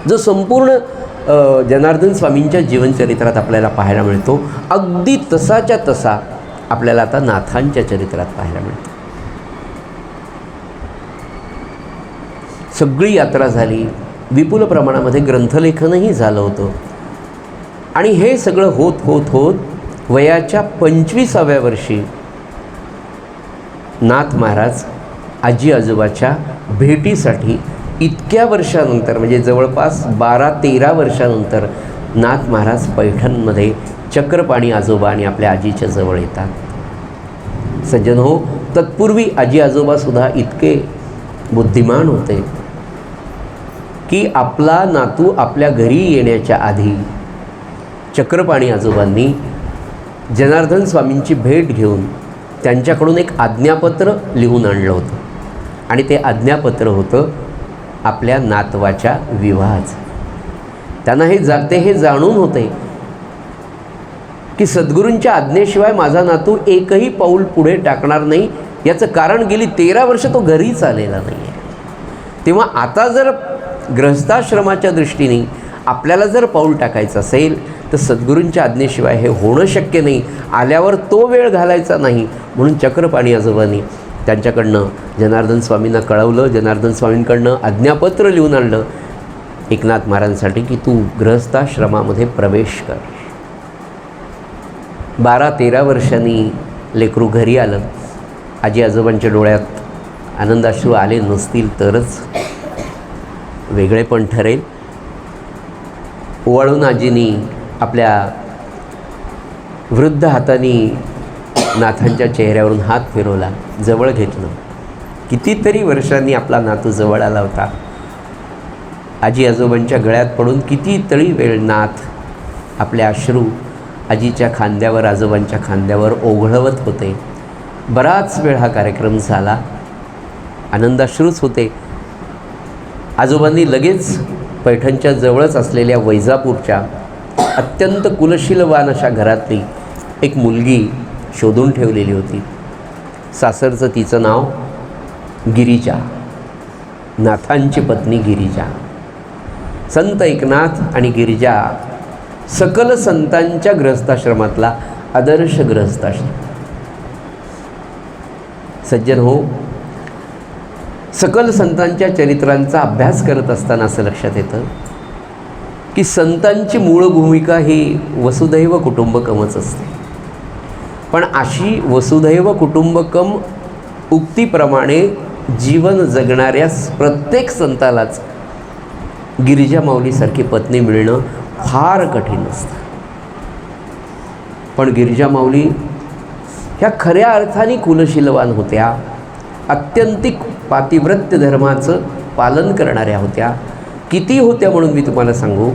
जो संपूर्ण जनार्दन स्वामींच्या जीवनचरित्रात आपल्याला पाहायला मिळतो, अगदी तसाच्या तसा आपल्याला आता नाथांच्या चरित्रात पाहायला मिळतो. सगळी यात्रा झाली, विपुल प्रमाणामध्ये ग्रंथलेखनही झालं होतं, आणि हे सगळं होत होत होत वयाच्या 25व्या वर्षी नाथ महाराज आजी आजोबाच्या भेटीसाठी इतक्या वर्षानंतर, म्हणजे जवळपास 12-13 वर्षानंतर नाथ महाराज पैठणमध्ये चक्रपाणी आजोबा आणि आपल्या आजीच्या जवळ येतात. सज्जन हो, तत्पूर्वी आजी आजोबासुद्धा इतके बुद्धिमान होते की आपला नातू आपल्या घरी येण्याच्या आधी चक्रपाणी आजोबांनी जनार्दन स्वामींची भेट घेऊन त्यांच्याकडून एक आज्ञापत्र लिहून आणलं होतं, आणि ते आज्ञापत्र होतं आपल्या नातवाच्या विवाहाचं. त्यांना हे जाणून होते की सद्गुरूंच्या आज्ञेशिवाय माझा नातू एकही पाऊल पुढे टाकणार नाही. याचं कारण गेली 13 वर्ष तो घरीच आलेला नाही आहे. तेव्हा आता जर गृहस्थाश्रमाच्या दृष्टीने आपल्याला जर पाऊल टाकायचं असेल तर सद्गुरूंच्या आज्ञेशिवाय हे होणं शक्य नाही. आल्यावर तो वेळ घालायचा नाही, म्हणून चक्रपाणी आजोबांनी त्यांच्याकडनं जनार्दन स्वामींना कळवलं, जनार्दन स्वामींकडनं आज्ञापत्र लिहून आणलं एकनाथ महाराजांसाठी की तू गृहस्थाश्रमामध्ये प्रवेश कर. 12-13 वर्षांनी लेकरू घरी आलं. आजी आजोबांच्या डोळ्यात आनंदाश्रू आले नसतील तरच वेगळे पण ठरेल. ओवाळून आजीनी आपल्या वृद्ध हाताने नाथांच्या चेहऱ्यावरून हात फिरवला, जवळ घेतलं. कितीतरी वर्षांनी आपला नातू जवळ आला होता. आजी आजोबांच्या गळ्यात पडून कितीतरी वेळ नाथ आपले अश्रू आजीच्या खांद्यावर, आजोबांच्या खांद्यावर ओघळवत होते. बराच वेळ हा कार्यक्रम झाला. आनंदाश्रूच होते. आजोबांनी लगेच पैठणच्या जवळच असलेल्या वैजापूरच्या अत्यंत कुलशीलवान अशा घरातली एक मुलगी शोधून ठेवलेली होती. सासरचं तिचं नाव गिरिजा, नाथांची पत्नी गिरिजा. संत एकनाथ आणि गिरिजा सकल संतांच्या गृहस्थाश्रमातला आदर्श गृहस्थाश्रम. सज्जन हो, सकल संतांच्या चरित्रांचा अभ्यास करत असताना असं लक्षात येतं की संतांची मूळ भूमिका ही वसुधैव कुटुंबकमच असते. पण अशी वसुधैव कुटुंबकम उक्तीप्रमाणे जीवन जगणाऱ्या प्रत्येक संतालाच गिरिजा माऊलीसारखी पत्नी मिळणं फार कठीण असतं. पण गिरिजा माऊली ह्या खऱ्या अर्थाने कुलशीलवान होत्या. अत्यंतिक पातिव्रत्य धर्माचं पालन करणाऱ्या होत्या. किती होत्या म्हणून मी तुम्हाला सांगू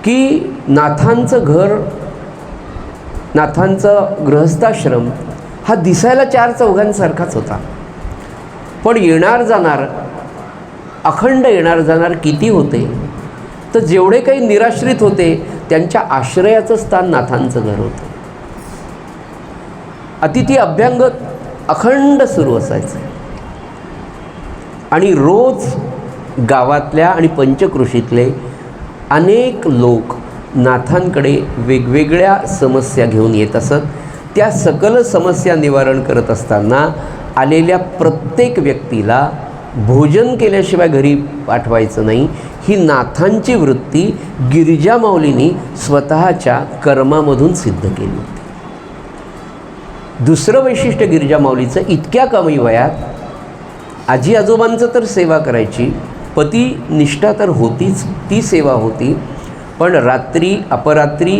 की नाथांचं घर नाथांचा गृहस्थाश्रम हा दिसायला 4 चौघांसारखाच होता, पण येणार जाणार, अखंड येणार जाणार किती होते? तर जेवढे काही निराश्रित होते त्यांच्या आश्रयाचं स्थान नाथांचं घर होतं. अतिथी अभ्यंग अखंड सुरू असायचं आणि रोज गावातल्या आणि पंचकृषीतले अनेक लोक नाथांकडे वेगवेगळ्या समस्या घेऊन येत असत. त्या सकल समस्या निवारण करत असताना आलेल्या प्रत्येक व्यक्तीला भोजन केल्याशिवाय घरी पाठवायचं नाही, ही नाथांची वृत्ती गिरिजा माऊलींनी स्वतःच्या कर्मामधून सिद्ध केली होती. दुसरं वैशिष्ट्य गिरिजा माऊलीचं, इतक्या कमी वयात आजी आजोबांचं तर सेवा करायची, पती निष्ठा तर होतीच, ती सेवा होती, पण रात्री अपरात्री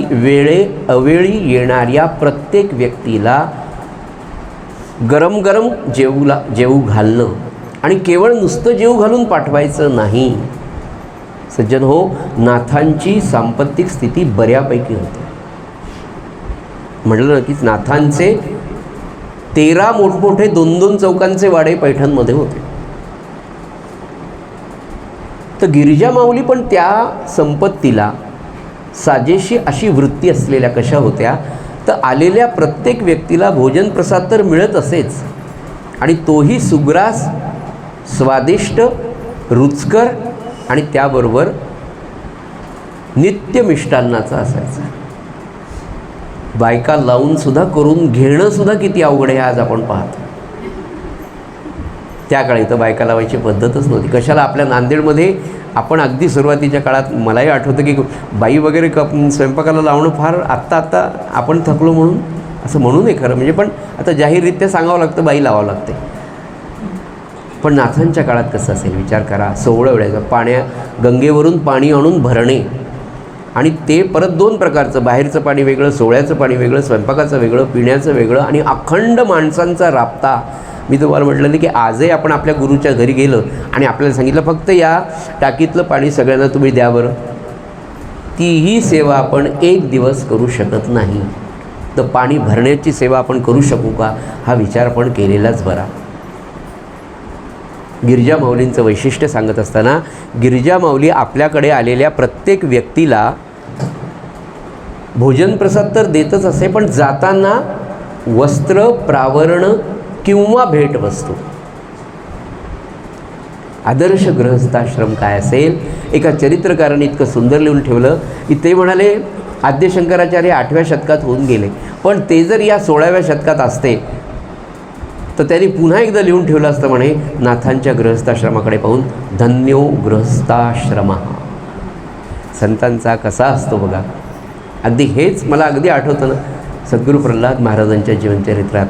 अवेळी येणाऱ्या प्रत्येक व्यक्तीला गरम गरम जेवू घालणं, आणि केवळ नुसतं जेवू घालून पाठवायचं नाही. सज्जन हो, नाथांची सांपत्तिक स्थिती बऱ्यापैकी होती. म्हटलं ना की नाथांचे 13 मोठमोठे 2-2 चौकांचे वाडे पैठणमध्ये होते. तर गिरिजा माऊली पण त्या संपत्तीला साजेशी अशी वृत्ती असलेल्या कशा होत्या, तर आलेल्या प्रत्येक व्यक्तीला भोजन प्रसाद तर मिळत असेच, आणि तोही सुग्रास, स्वादिष्ट, रुचकर आणि त्याबरोबर नित्य मिष्टान्नाचा असायचा. बायका लावूनसुद्धा करून घेणंसुद्धा किती अवघड आहे आज आपण पाहतो. त्या काळी तर बायका लावायची पद्धतच नव्हती. कशाला, आपल्या नांदेडमध्ये आपण अगदी सुरुवातीच्या काळात मलाही आठवतं की बाई वगैरे स्वयंपाकाला लावणं फार आत्ता आपण थकलो म्हणून असं म्हणू नये खरं म्हणजे, पण आता जाहीररित्या सांगावं लागतं बाई लावावं लागते. पण नाथांच्या काळात कसं असेल विचार करा. 16 वेळेचं गंगेवरून पाणी आणून भरणे, आणि ते परत 2 प्रकारचं, बाहेरचं पाणी वेगळं, सोहळ्याचं पाणी वेगळं, स्वयंपाकाचं वेगळं, पिण्याचं वेगळं, आणि अखंड माणसांचा राबता. मी तुम्हाला म्हटलं की आजही आपण आपल्या गुरुच्या घरी गेलं आणि आपल्याला सांगितलं फक्त या टाकीतलं पाणी सगळ्यांना तुम्ही द्या बरं, तीही सेवा आपण एक दिवस करू शकत नाही. तर पाणी भरण्याची सेवा आपण करू शकू का, हा विचार पण केलेलाच बरा. गिरिजा माऊलींचं वैशिष्ट्य सांगत असताना, गिरिजा माऊली आपल्याकडे आलेल्या प्रत्येक व्यक्तीला भोजन प्रसाद तर देतच असे, पण जाताना वस्त्र, प्रावरण किंवा भेटवस्तू. आदर्श गृहस्थाश्रम काय असेल, एका चरित्रकाराने इतकं सुंदर लिहून ठेवलं की ते म्हणाले, आद्य शंकराचार्य 8व्या शतकात होऊन गेले, पण ते जर या 16व्या शतकात असते तर त्यांनी पुन्हा एकदा लिहून ठेवलं असतं म्हणे, नाथांच्या गृहस्थाश्रमाकडे पाहून, धन्यो गृहस्थाश्रम. संतांचा कसा असतो बघा. अगदी हेच मला अगदी आठवतं ना, सद्गुरू प्रल्हाद महाराजांच्या जीवनचरित्रात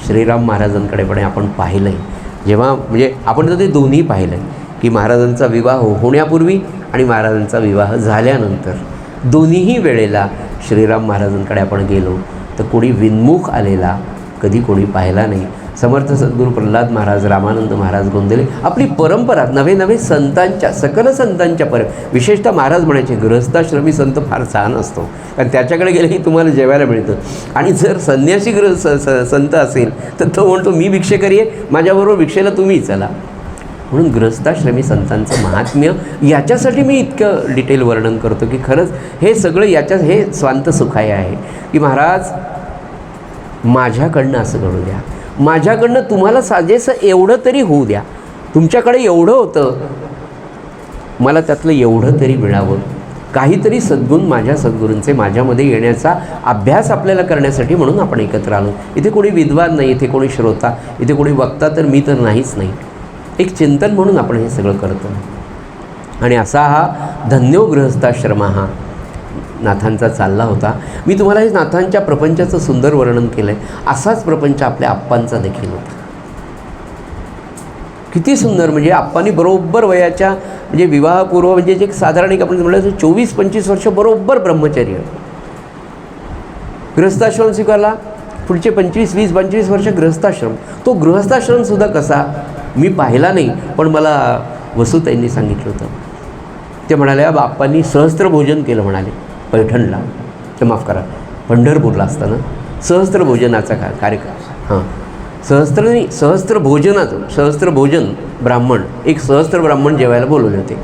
श्रीराम महाराजांकडे पण आपण पाहिलं आहे. जेव्हा म्हणजे आपण तर ते दोन्ही पाहिलं आहे की महाराजांचा विवाह होण्यापूर्वी आणि महाराजांचा विवाह झाल्यानंतर दोन्हीही वेळेला श्रीराम महाराजांकडे आपण गेलो तर कोणी विन्मुख आलेला कधी कोणी पाहिला नाही. समर्थ सद्गुरू प्रल्हाद महाराज, रामानंद महाराज गोंदले, आपली परंपरा नवे संतांच्या, सकल संतांच्या विशेषतः महाराज म्हणायचे गृहस्थाश्रमी संत फार छान असतो, कारण त्याच्याकडे गेले की तुम्हाला जेवायला मिळतं. आणि जर संन्यासी संत असेल तर तो म्हणतो मी भिक्षेकरी आहे, माझ्याबरोबर भिक्षेला तुम्ही चला. म्हणून गृहस्थाश्रमी संतांचं महात्म्य याच्यासाठी मी इतकं डिटेल वर्णन करतो की खरंच हे सगळं हे स्वांत सुखाय आहे की महाराज माझ्याकडनं असं घडू द्या, माझ्याकडनं तुम्हाला साजेसं एवढं तरी होऊ द्या, तुमच्याकडे एवढं होतं मला त्यातलं एवढं तरी मिळावं. काहीतरी सद्गुण माझ्या सद्गुरूंचे माझ्यामध्ये येण्याचा अभ्यास आपल्याला करण्यासाठी म्हणून आपण एकत्र आलो. इथे कोणी विद्वान नाही, इथे कोणी श्रोता, इथे कोणी वक्ता तर मी तर नाहीच नाही. एक चिंतन म्हणून आपण हे सगळं करतो. आणि असा हा धन्यो गृहस्थाश्रम हा नाथांचा चालला होता. मी तुम्हाला हे नाथांच्या प्रपंचाचं सुंदर वर्णन केलं आहे. असाच प्रपंच आपल्या आप्पांचा देखील होता. किती सुंदर, म्हणजे आप्पांनी बरोबर वयाच्या म्हणजे विवाहपूर्व म्हणजे जे साधारण एक आपण म्हटलं 24-25 वर्ष बरोबर ब्रह्मचर्य, गृहस्थाश्रम स्वीकारला, पुढचे 25-20-25 वर्ष गृहस्थाश्रम. तो गृहस्थाश्रमसुद्धा कसा मी पाहिला नाही, पण मला वसुताईंनी सांगितलं होतं. ते म्हणाले आप्पांनी सहस्त्र भोजन केलं म्हणाले पैठणला, ते माफ करा पंढरपूरला असताना सहस्त्रभोजनाचा कार्यक्रम, हां सहस्त्रभोजन ब्राह्मण, एक सहस्त्र ब्राह्मण जेवायला बोलवले होते.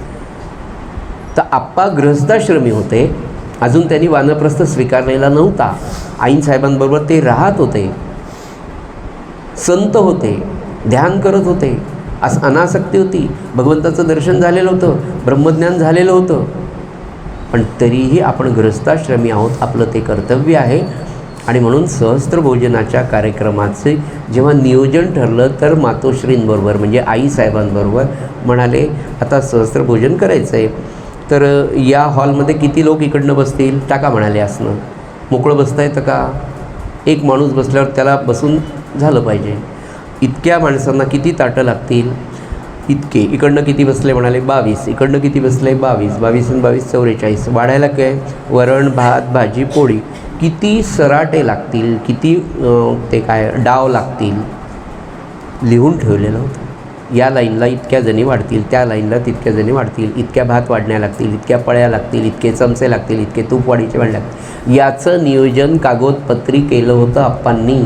तर आप्पा गृहस्थाश्रमी होते, अजून त्यांनी वानप्रस्थ स्वीकारलेला नव्हता. आईसाहेबांबरोबर ते राहत होते, संत होते, ध्यान करत होते, अनासक्ती होती, भगवंताचं दर्शन झालेलं होतं, ब्रह्मज्ञान झालेलं होतं. पण तरीही आपण गृहस्थाश्रमी आहोत, आपलं ते कर्तव्य आहे. आणि म्हणून सहस्त्रभोजनाच्या कार्यक्रमाचे जेव्हा नियोजन ठरलं तर मातोश्रींबरोबर म्हणजे आईसाहेबांबरोबर म्हणाले आता सहस्त्रभोजन करायचं आहे, तर या हॉलमध्ये किती लोक इकडनं बसतील टाका म्हणाले. असणं मोकळं बसता येतं का? एक माणूस बसल्यावर त्याला बसून झालं पाहिजे. इतक्या माणसांना किती ताटं लागतील? इतके. इकडनं किती बसले म्हणाले? 22. इकडनं किती बसले? 22. 22 आणि 22 44. वाढायला काय? वरण भात भाजी पोळी. किती सराटे लागतील, किती ते काय डाव लागतील लिहून ठेवलेलं होतं. या लाईनला इतक्या जणी वाढतील, त्या लाईनला तितक्या जणी वाढतील, इतक्या भात वाढण्या लागतील, इतक्या पळ्या लागतील, इतके चमचे लागतील, इतके तूप वाढीचे वाढ लागतील. याचं नियोजन कागदपत्री केलं होतं आप्पांनी.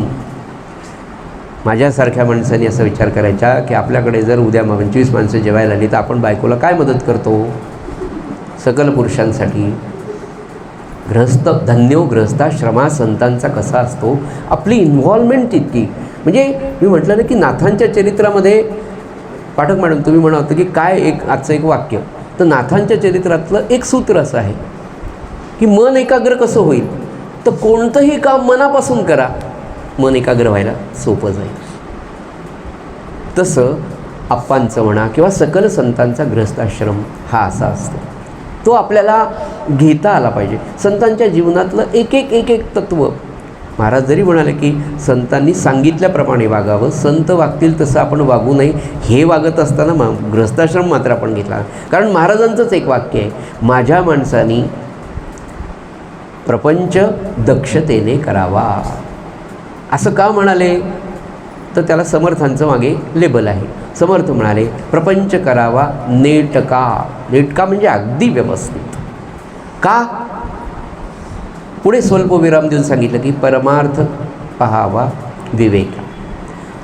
माझ्यासारख्या माणसांनी असा विचार करायचा की आपल्याकडे जर उद्या 25 माणसं जेवायला आली तर आपण बायकोला काय मदत करतो? सकल पुरुषांसाठी धन्यो गृहस्थाश्रमा संतांचा कसा असतो, आपली इन्व्हॉल्वमेंट इतकी. म्हणजे मी म्हटलं ना की नाथांच्या चरित्रामध्ये, पाठक मॅडम तुम्ही म्हणा होतं की काय आजचं एक वाक्य, तर नाथांच्या चरित्रातलं एक सूत्र असं आहे की मन एकाग्र कसं होईल, तर कोणतंही काम मनापासून करा, मन एकाग्र व्हायला सोपं जाईल. तसं आप्पांचं म्हणा किंवा सकल संतांचा गृहस्थाश्रम हा असा असतो, तो आपल्याला घेता आला पाहिजे. संतांच्या जीवनातलं एक एक तत्त्व. महाराज जरी म्हणाले की संतांनी सांगितल्याप्रमाणे वागावं, संत वागतील तसं आपण वागू नये, हे वागत असताना गृहस्थाश्रम मात्र आपण घेतला. कारण महाराजांचंच एक वाक्य आहे, माझ्या माणसानी प्रपंच दक्षतेने करावा. असं का म्हणाले? तर त्याला समर्थांचं मागे लेबल आहे. समर्थ म्हणाले प्रपंच करावा नेटका. नेटका म्हणजे अगदी व्यवस्थित. का? पुढे स्वल्पविराम देऊन सांगितलं की परमार्थ पहावा विवेक.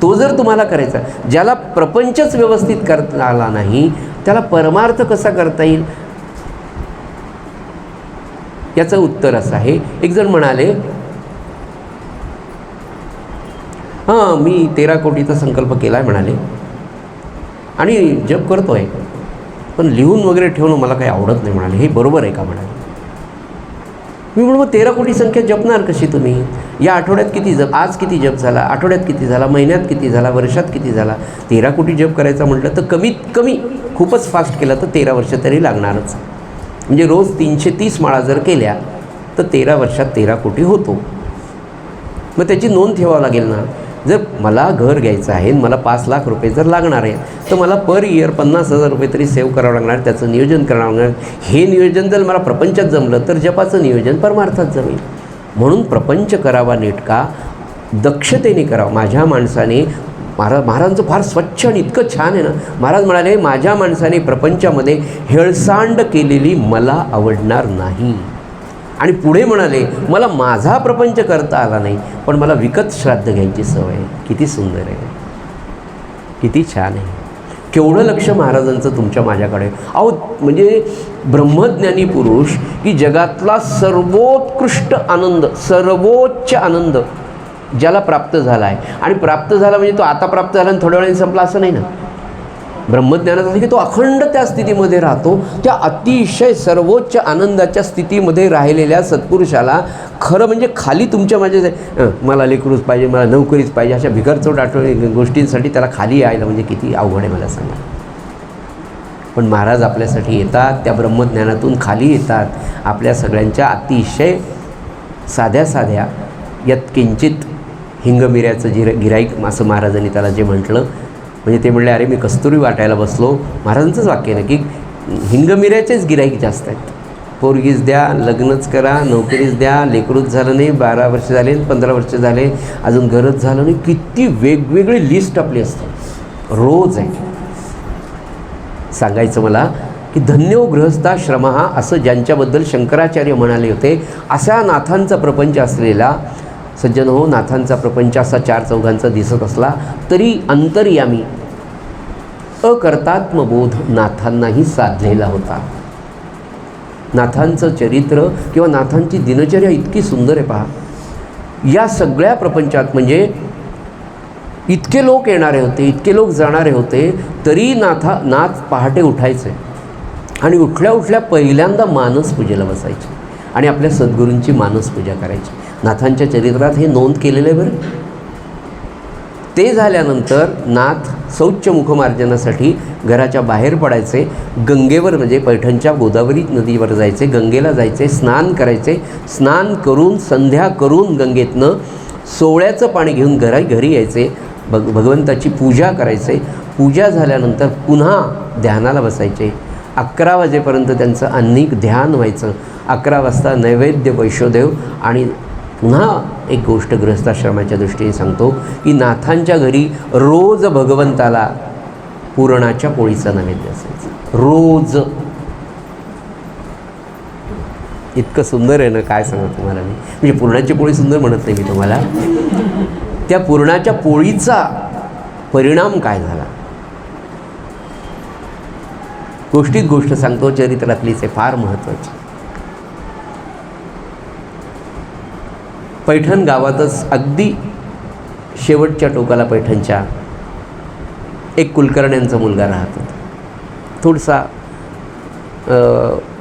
तो जर तुम्हाला करायचा, ज्याला प्रपंचच व्यवस्थित करता आला नाही त्याला परमार्थ कसा करता येईल? याचं उत्तर असं आहे. एक जण म्हणाले हां मी 13 कोटीचा संकल्प केला आहे म्हणाले आणि जप करतो आहे, पण लिहून वगैरे ठेवणं मला काही आवडत नाही म्हणाले. हे बरोबर आहे का म्हणाले. मी म्हणून मग 13 कोटी संख्या जपणार कशी तुम्ही? या आठवड्यात किती जप, आज किती जप झाला, आठवड्यात किती झाला, महिन्यात किती झाला, वर्षात किती झाला? 13 कोटी जप करायचा म्हटलं तर कमीत कमी खूपच फास्ट केलं तर 13 वर्ष तरी लागणारच. म्हणजे रोज 330 माळा जर केल्या तर 13 वर्षात 13 कोटी होतो. मग त्याची नोंद ठेवावं लागेल ना. जर मला घर घ्यायचं आहे, मला 5 लाख रुपये जर लागणार आहे तर मला पर इयर 50,000 रुपये तरी सेव्ह करावं लागणार, त्याचं नियोजन करावं लागणार. हे नियोजन जर मला प्रपंचात जमलं तर जपाचं नियोजन परमार्थात जमेल. म्हणून प्रपंच करावा नेटका, दक्षतेने करावा. माझ्या माणसाने महाराजांचं फार स्वच्छ आणि इतकं छान आहे ना. महाराज म्हणाले माझ्या माणसाने प्रपंचामध्ये हेळसांड केलेली मला आवडणार नाही. आणि पुढे म्हणाले मला माझा प्रपंच करता आला नाही, पण मला विकत श्राद्ध घ्यायची सवय आहे. किती सुंदर आहे, किती छान आहे. केवढं लक्ष महाराजांचं तुमच्या माझ्याकडे. अहो म्हणजे ब्रह्मज्ञानी पुरुष की जगातला सर्वोत्कृष्ट आनंद, सर्वोच्च आनंद ज्याला प्राप्त झाला आहे, आणि प्राप्त झाला म्हणजे तो आता प्राप्त झाला आणि थोड्या वेळाने संपला असं नाही ना. ब्रह्मज्ञानाचा की तो अखंड त्या स्थितीमध्ये राहतो. त्या अतिशय सर्वोच्च आनंदाच्या स्थितीमध्ये राहिलेल्या सत्पुरुषाला खरं म्हणजे खाली तुमच्या माझ्या मला लेकरूच पाहिजे, मला नोकरीच पाहिजे, अशा भिकारचोट गोष्टींसाठी त्याला खाली यायला म्हणजे किती अवघड आहे मला सांगा. पण महाराज आपल्यासाठी येतात, त्या ब्रह्मज्ञानातून खाली येतात. आपल्या सगळ्यांच्या अतिशय साध्या साध्या यात किंचित हिंगमिऱ्याचं गिराईक असं महाराजांनी त्याला जे म्हटलं, म्हणजे ते म्हणले अरे मी कस्तुरी वाटायला बसलो. महाराजांचंच वाक्य ना की हिंगमिऱ्याचेच गिराईक जास्त आहेत. पोरगीच द्या, लग्नच करा, नोकरीच द्या, लेकरूच झालं नाही, 12 वर्ष झाले, 15 वर्ष झाले, अजून घरच झालं नाही. किती वेगवेगळी लिस्ट आपली असते रोज आहे. सांगायचं मला की धन्यो गृहस्थाश्रमः असं ज्यांच्याबद्दल शंकराचार्य म्हणाले होते, असा नाथांचा प्रपंच असलेला सज्जन हो, नाथांचा प्रपंच असा चार चौघांचा दिसत असला तरी अंतर्यामी अकर्तात्मबोध नाथांनाही साधलेला होता. नाथांचं चरित्र किंवा नाथांची दिनचर्या इतकी सुंदर आहे पहा. या सगळ्या प्रपंचात म्हणजे इतके लोक येणारे होते, इतके लोक जाणारे होते, तरी नाथ पहाटे उठायचे आणि उठल्या उठल्या पहिल्यांदा मानसपूजेला बसायचे आणि आपल्या सद्गुरूंची मानसपूजा करायची. नाथांच्या चरित्रात हे नोंद केलेलं आहे बरं. ते झाल्यानंतर नाथ शौच मुखमार्जनासाठी घराच्या बाहेर पडायचे, गंगेवर म्हणजे पैठणच्या गोदावरी नदीवर जायचे, गंगेला जायचे, स्नान करायचे, स्नान करून संध्या करून गंगेतनं सोवळ्याचं पाणी घेऊन घरी यायचे, भगवंताची पूजा करायचे. पूजा झाल्यानंतर पुन्हा ध्यानाला बसायचे. 11 वाजेपर्यंत त्यांचं अन्निक ध्यान व्हायचं. 11 वाजता नैवेद्य वैष्णोदेव. आणि पुन्हा एक गोष्ट गृहस्थाश्रमाच्या दृष्टीने सांगतो की नाथांच्या घरी रोज भगवंताला पुरणाच्या पोळीचा नैवेद्य असायचा. रोज. इतकं सुंदर आहे ना, काय सांगू तुम्हाला मी. म्हणजे पुरणाची पोळी सुंदर म्हणत नाही मी तुम्हाला, त्या पुरणाच्या पोळीचा परिणाम काय झाला. गोष्टीत गोष्ट सांगतो, चरित्रातलीच आहे, फार महत्त्वाची. पैठण गावातच अगदी शेवटच्या टोकाला पैठणच्या एक कुलकर्ण्यांचा मुलगा राहत होता. थोडासा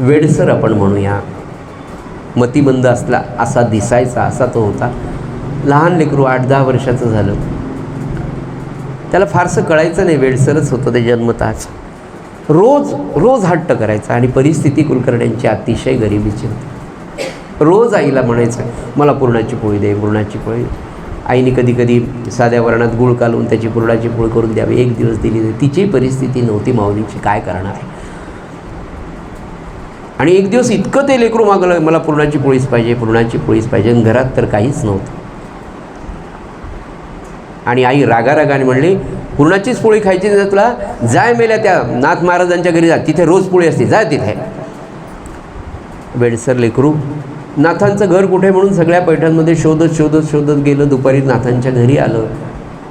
वेडसर आपण म्हणूया, मतिमंद असला असा दिसायचा असा तो होता. लहान लेकरू 8-10 वर्षाचं झालं. त्याला फारसं कळायचं नाही, वेडसरच होतं ते जन्मतःच. रोज हट्ट करायचा आणि परिस्थिती कुलकर्ण्यांची अतिशय गरिबीची होती. रोज आईला म्हणायचं, मला पुरणाची पोळी दे, पुरणाची पोळी. आईने कधी कधी साध्या वरणात गूळ घालून त्याची पुरणाची पोळी करून द्यावी. एक दिवस दिली. तिची परिस्थिती नव्हती माऊलीची, काय करणार. आणि एक दिवस इतकं ते लेकरू मागलं, मला पुरणाची पोळीच पाहिजे, पुरणाची पोळीच पाहिजे. आणि घरात तर काहीच नव्हतं. आणि आई रागारागाने म्हणली, पुरणाचीच पोळी खायची नाही तुला, जाय मेल्या त्या नाथ महाराजांच्या घरी जा, तिथे रोज पोळी असते, जा तिथे. वेडसर लेकरू नाथांचं घर कुठे म्हणून सगळ्या पैठणमध्ये शोधत गेलं. दुपारी नाथांच्या घरी आलं.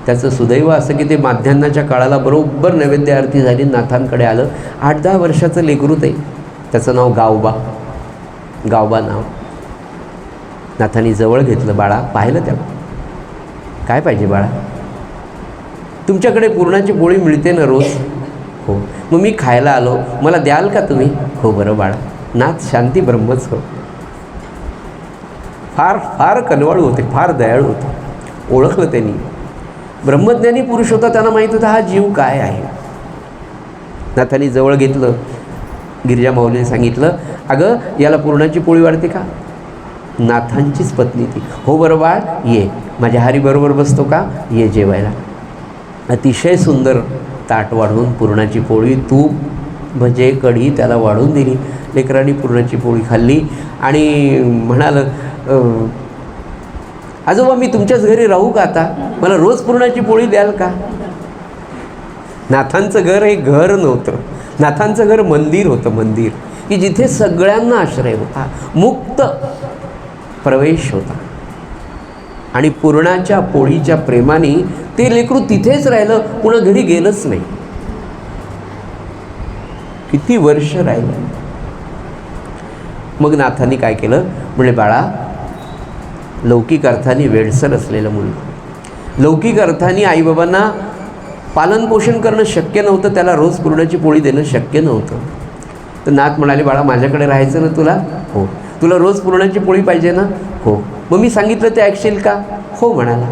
त्याचं सुदैव असं की ते माध्यान्हाच्या काळाला बरोबर नैवेद्य आरती झाली, नाथांकडे आलं. 8-10 वर्षाचं लेकरू ते. त्याचं नाव गावबा नाव. नाथांनी जवळ घेतलं. बाळा, पाहिलं त्याला, काय पाहिजे बाळा. तुमच्याकडे पुरणाची पोळी मिळते ना रोज. हो. मग मी खायला आलो, मला द्याल का तुम्ही. हो बरं बाळा. नाथ शांती ब्रह्मच हो. फार कनवाळू होते, फार दयाळू होते. ओळखलं त्यांनी. ब्रह्मज्ञानी पुरुष होता, त्यांना माहीत होता हा जीव काय आहे. नाथांनी जवळ घेतलं. गिरिजा माऊलीने सांगितलं, अगं याला पुरणाची पोळी वाढते का. नाथांचीच पत्नी ती. हो बरं बाळ, ये, माझ्या हरीबरोबर बसतो का, ये जेवायला. अतिशय सुंदर ताट वाढवून पुरणाची पोळी, तूप, भजे, कढी त्याला वाढून दिली. लेकरांनी पुरणाची पोळी खाल्ली आणि म्हणालं, आजोबा मी तुमच्याच घरी राहू का आता, मला रोज पुरणाची पोळी द्याल का. नाथांचं घर हे घर नव्हतं, नाथांचं घर मंदिर होतं. मंदिर की जिथे सगळ्यांना आश्रय होता, मुक्त प्रवेश होता. आणि पुरणाच्या पोळीच्या प्रेमाने ते लेकरू तिथेच राहिलं, पुन्हा घरी गेलंच नाही. किती वर्ष राहिलं. मग नाथांनी काय केलं, म्हणजे बाळा, लौकिक अर्थाने वेडसर असलेलं मुलगा, लौकिक अर्थाने आईबाबांना पालनपोषण करणं शक्य नव्हतं, त्याला रोज पुरणाची पोळी देणं शक्य नव्हतं. तर नाथ म्हणाले, बाळा माझ्याकडे राहायचं ना तुला. हो. तुला रोज पुरणाची पोळी पाहिजे ना. हो. मग मी सांगितलं ते ऐकशील का. हो म्हणाला.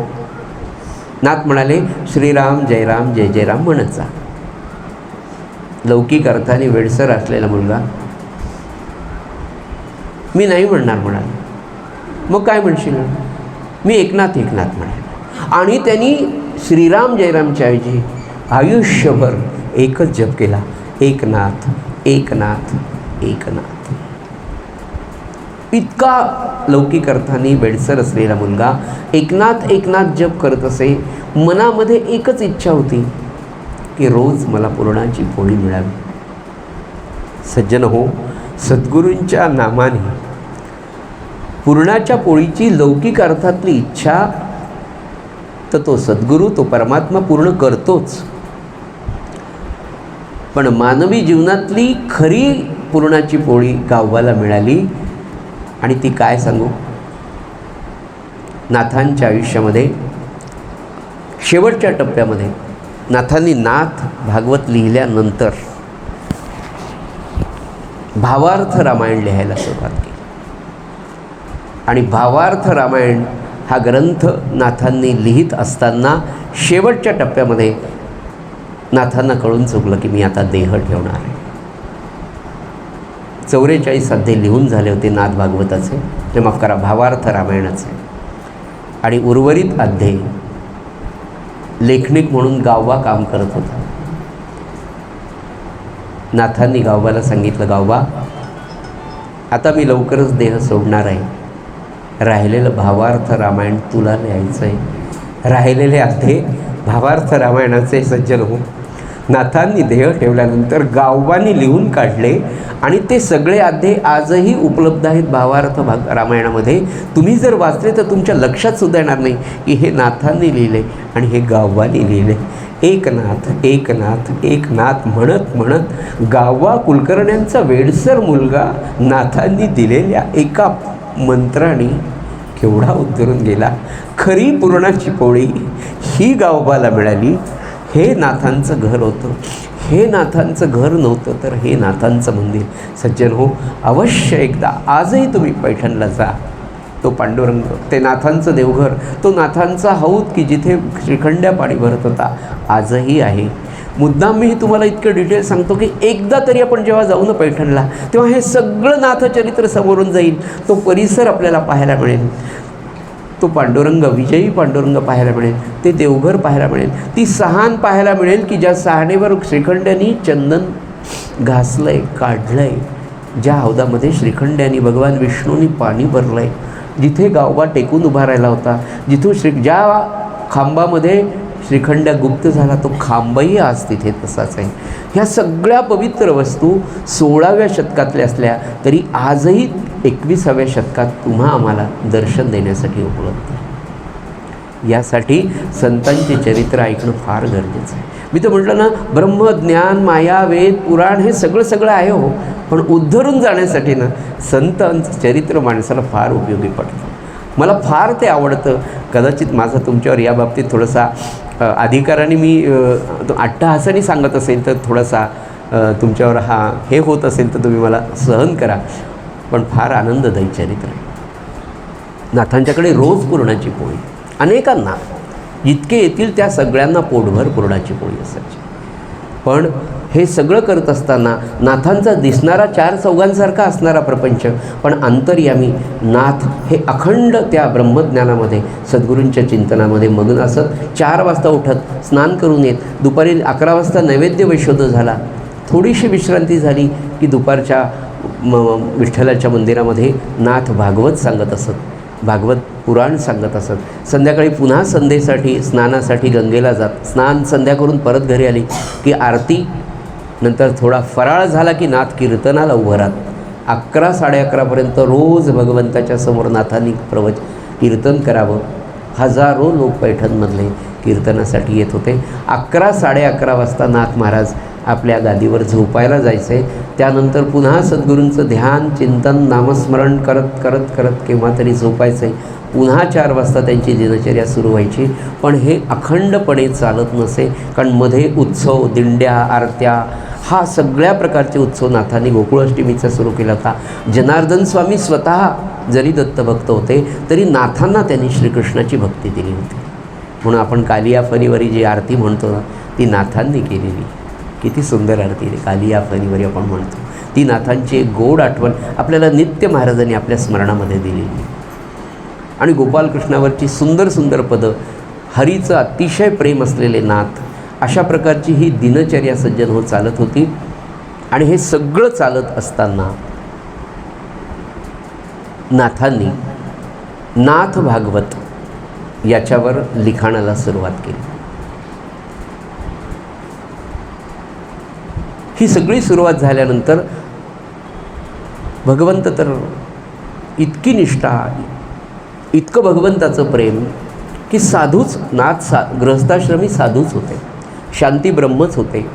नाथ म्हणाले, श्रीराम जय राम जय जय राम म्हणत जा. लौकिक अर्थाने वेडसर असलेला मुलगा, मी नाही म्हणणार म्हणाला. मग काय म्हणशील. मी एकनाथ म्हणाले. आणि त्यांनी श्रीराम जयरामच्या ऐवजी आयुष्यभर एकच जप केला, एकनाथ एकनाथ एकनाथ. इतका लौकिक अर्थाने वेडसर असलेला मुलगा एकनाथ एकनाथ जप करत असे. मनामध्ये एकच इच्छा होती की रोज मला पुरणाची पोळी मिळावी. सज्जन हो, सद्गुरूंच्या नामाने पूर्णाच्या पोळीची लौकिक अर्थातली इच्छा तर तो सद्गुरू, तो परमात्मा पूर्ण करतोच, पण मानवी जीवनातली खरी पूर्णाची पोळी गाववाला मिळाली. आणि ती काय सांगू, नाथांच्या आयुष्यामध्ये शेवटच्या टप्प्यामध्ये नाथांनी नाथ भागवत लिहिल्यानंतर भावार्थ रामायण लिहायला सुरुवात केली. आणि भावार्थ रामायण हा ग्रंथ नाथांनी लिहित असताना शेवटच्या टप्प्यामध्ये नाथांना कळून चुकलं की मी आता देह ठेवणार आहे. 44 अध्याय लिहून झाले होते नाथ भागवताचे, ते माफ करा भावार्थ रामायणाचे, आणि उर्वरित अध्याय लेखनिक म्हणून गावबा काम करत होता. नाथांनी गावबाला सांगितलं, गावबा आता मी लवकरच देह सोडणार आहे, राहिलेलं भावार्थ रामायण तुला लिहायचं आहे. राहिलेले अध्याय भावार्थ रामायणाचे सज्जन हो, नाथांनी देह ठेवल्यानंतर गावबानी लिहून काढले आणि ते सगळे अध्याय आजही उपलब्ध आहेत भावार्थ रामायणामध्ये. तुम्ही जर वाचले तर तुमच्या लक्षात सुद्धा येणार नाही की हे नाथांनी लिहिले आणि हे गावबानी लिहिले. एक नाथ एक नाथ एक नाथ म्हणत म्हणत गावबा कुलकर्ण्यांचा वेडसर मुलगा नाथांनी दिलेल्या एका मंत्राने केवढा उद्धरून गेला. खरी पूर्णाची पोळी ही गावबाला मिळाली. हे नाथांचं घर होतं, हे नाथांचं घर नव्हतं तर हे नाथांचं मंदिर. सज्जन हो, अवश्य एकदा आजही तुम्ही पैठणला जा. तो पांडुरंग, ते नाथांचं देवघर, तो नाथांचा हौद की जिथे श्रीखंड्या पाणी भरत होता, आजही आहे. मुद्दाम मी तुम्हाला इतकं डिटेल सांगतो की एकदा तरी आपण जेव्हा जाऊ ना पैठणला, तेव्हा हे सगळं नाथचरित्र समोरून जाईल. तो परिसर आपल्याला पाहायला मिळेल, तो पांडुरंग, विजयी पांडुरंग पाहायला मिळेल, ते देवघर पाहायला मिळेल, ती सहान पाहायला मिळेल की ज्या सहानेवर श्रीखंड्यांनी चंदन घासलं आहे, काढलं आहे, ज्या हौदामध्ये श्रीखंड्यांनी भगवान विष्णूंनी पाणी भरलं आहे, जिथे गावबा टेकून उभा राहिला होता, जिथून ज्या खांबामध्ये श्रीखंड्या गुप्त झाला तो खांबही आज तिथे तसाच आहे. ह्या सगळ्या पवित्र वस्तू 16व्या शतकातल्या असल्या तरी आजही 21व्या शतकात तुम्हा आम्हाला दर्शन देण्यासाठी उपलब्ध आहे. यासाठी संतांचे चरित्र ऐकणं फार गरजेचं आहे. मी तर म्हटलं ना, ब्रह्म, ज्ञान, माया, वेद, पुराण हे सगळं आहे हो, पण उद्धरून जाण्यासाठी ना संतांचं चरित्र माणसाला फार उपयोगी पडतं. मला फार ते आवडतं. कदाचित माझा तुमच्यावर या बाबतीत थोडासा अधिकाराने मी अट्टहासाने सांगत असेल तर थोडासा तुमच्यावर हे होत असेल तर तुम्ही मला सहन करा, पण फार आनंददायी चरित्र आहे. नाथांच्याकडे रोज पुरणाची पोळी, अनेकांना जितके येतील त्या सगळ्यांना पोटभर पुरणाची पोळी असायची. पण हे सगळं करत असताना नाथांचा दिसणारा 4 चौघांसारखा असणारा प्रपंच, पण अंतर्यामी नाथ हे अखंड त्या ब्रह्मज्ञानामध्ये, सद्गुरूंच्या चिंतनामध्ये मग्न असत. 4 वाजता उठत, स्नान करून येत, दुपारी 11 वाजता नैवेद्य वैशोध झाला, थोडीशी विश्रांती झाली की दुपारच्या विठ्ठलाच्या मंदिरामध्ये नाथ भागवत सांगत असत, भागवत पुराण सांगत असत. संध्याकाळी पुन्हा संध्येसाठी स्नानासाठी गंगेला जात, स्नान संध्या करून परत घरी आली की आरती, नंतर थोडा फराळ झाला की नाथ कीर्तनाला उभं राहत. 11 साडे11पर्यंत रोज भगवंताच्या समोर नाथांनी कीर्तन करावं. हजारो लोक पैठणमधले कीर्तनासाठी येत होते. 11 साडे11 वाजता नाथ महाराज आपल्या गादीवर झोपायला जायचे. त्यानंतर पुन्हा सद्गुरूंचं ध्यान, चिंतन, नामस्मरण करत करत करत केव्हा तरी झोपायचे. पुन्हा 4 वाजता त्यांची दिनचर्या सुरू व्हायची. पण हे अखंडपणे चालत नसे, कारण मध्ये उत्सव, दिंड्या, आरत्या, हा सगळ्या प्रकारचे उत्सव नाथांनी गोकुळाष्टमीचा सुरू केला होता. जनार्दन स्वामी स्वतः जरी दत्तभक्त होते तरी नाथांना त्यांनी श्रीकृष्णाची भक्ती दिली होती. म्हणून आपण कालिया फणीवरी जी आरती म्हणतो ना, ती नाथांनी केलेली. किती सुंदर आरती आहे, कालिया फणीवरी आपण म्हणतो. ती नाथांची एक गोड आठवण आपल्याला नित्य महाराजांनी आपल्या स्मरणामध्ये दिलेली. आणि गोपालकृष्णावरची सुंदर सुंदर पदं, हरीचं अतिशय प्रेम असलेले नाथ, अशा प्रकारची ही दिनचर्या सज्जन हो चालत होती. आणि हे सगळं चालत असताना नाथांनी नाथ भागवत याच्यावर लिखाणाला सुरुवात केली. ही सगळी सुरुवात झाल्यानंतर भगवंत तर इतकी निष्ठा, इतकं भगवंताचं प्रेम की साधूच नाथ गृहस्थाश्रमी साधूच होते, शांती ब्रह्मच होते.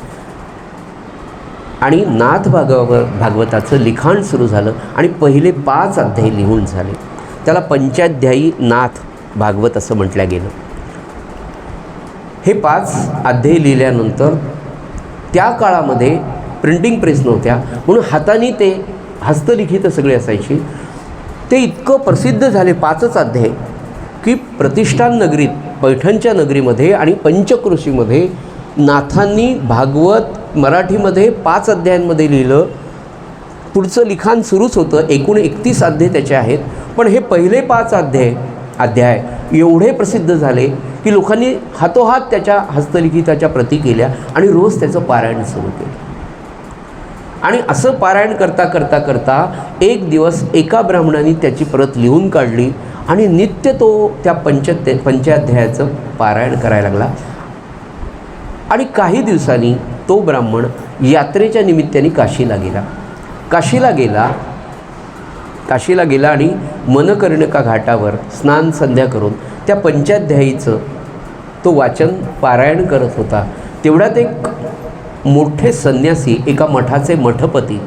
आणि नाथ भागवताचं लिखाण सुरू झालं आणि पहिले 5 अध्याय लिहून झाले. त्याला पंचाध्यायी नाथ भागवत असं म्हटलं गेलं. हे 5 अध्याय लिहिल्यानंतर त्या काळामध्ये प्रिंटिंग प्रेस नव्हत्या, म्हणून हाताने ते हस्तलिखित सगळे असायची. ते इतकं प्रसिद्ध झाले 5च अध्याय की प्रतिष्ठान नगरीत, पैठणच्या नगरीमध्ये आणि पंचक्रोशीमध्ये नाथांनी भागवत मराठीमध्ये 5 अध्यायांमध्ये लिहिलं. पुढचं लिखाण सुरूच होतं. एकूण 31 अध्याय त्याचे आहेत. पण हे पहिले 5 अध्याय एवढे प्रसिद्ध झाले की लोकांनी हातोहात त्याच्या हस्तलिखिताच्या प्रती केल्या आणि रोज त्याचं पारायण सुरू केलं. आणि असं पारायण करता करता करता एक दिवस एका ब्राह्मणाने त्याची प्रत लिहून काढली आणि नित्य तो त्या पंचाध्यायाचं पारायण करायला लागला. आणि काही दिवसांनी तो ब्राह्मण यात्रेच्या निमित्ताने काशीला गेला आणि मनकर्णिका घाटावर स्नान संध्या करून त्या पंचाध्यायीचं तो वाचन पारायण करत होता. तेवढ्यात एक मोठे संन्यासी, एका मठाचे मठपती,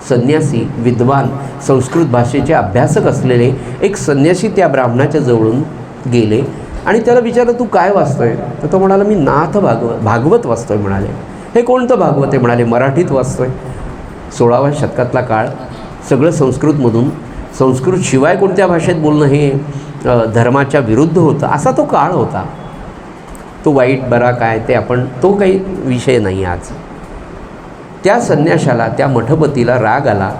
संन्यासी, विद्वान, संस्कृत भाषेचे अभ्यासक असलेले एक संन्यासी त्या ब्राह्मणाच्या जवळून गेले आणि त्याला विचारलं, तू काय वाचतोय? तर तो म्हणाला, मी नाथ भागवत वाचतोय. म्हणाले, हे कोणतं भागवत आहे? म्हणाले, मराठीत वाचतोय. 16व्या शतकातला काळ, सगळं संस्कृतमधून, संस्कृत शिवाय कोणत्या भाषेत बोलणं हे धर्माच्या विरुद्ध होतं, असा तो काळ होता. तो वाईट बरा काय ते आपण, तो काही विषय नाही आज. त्या संन्याशाला, त्या मठपतीला राग आला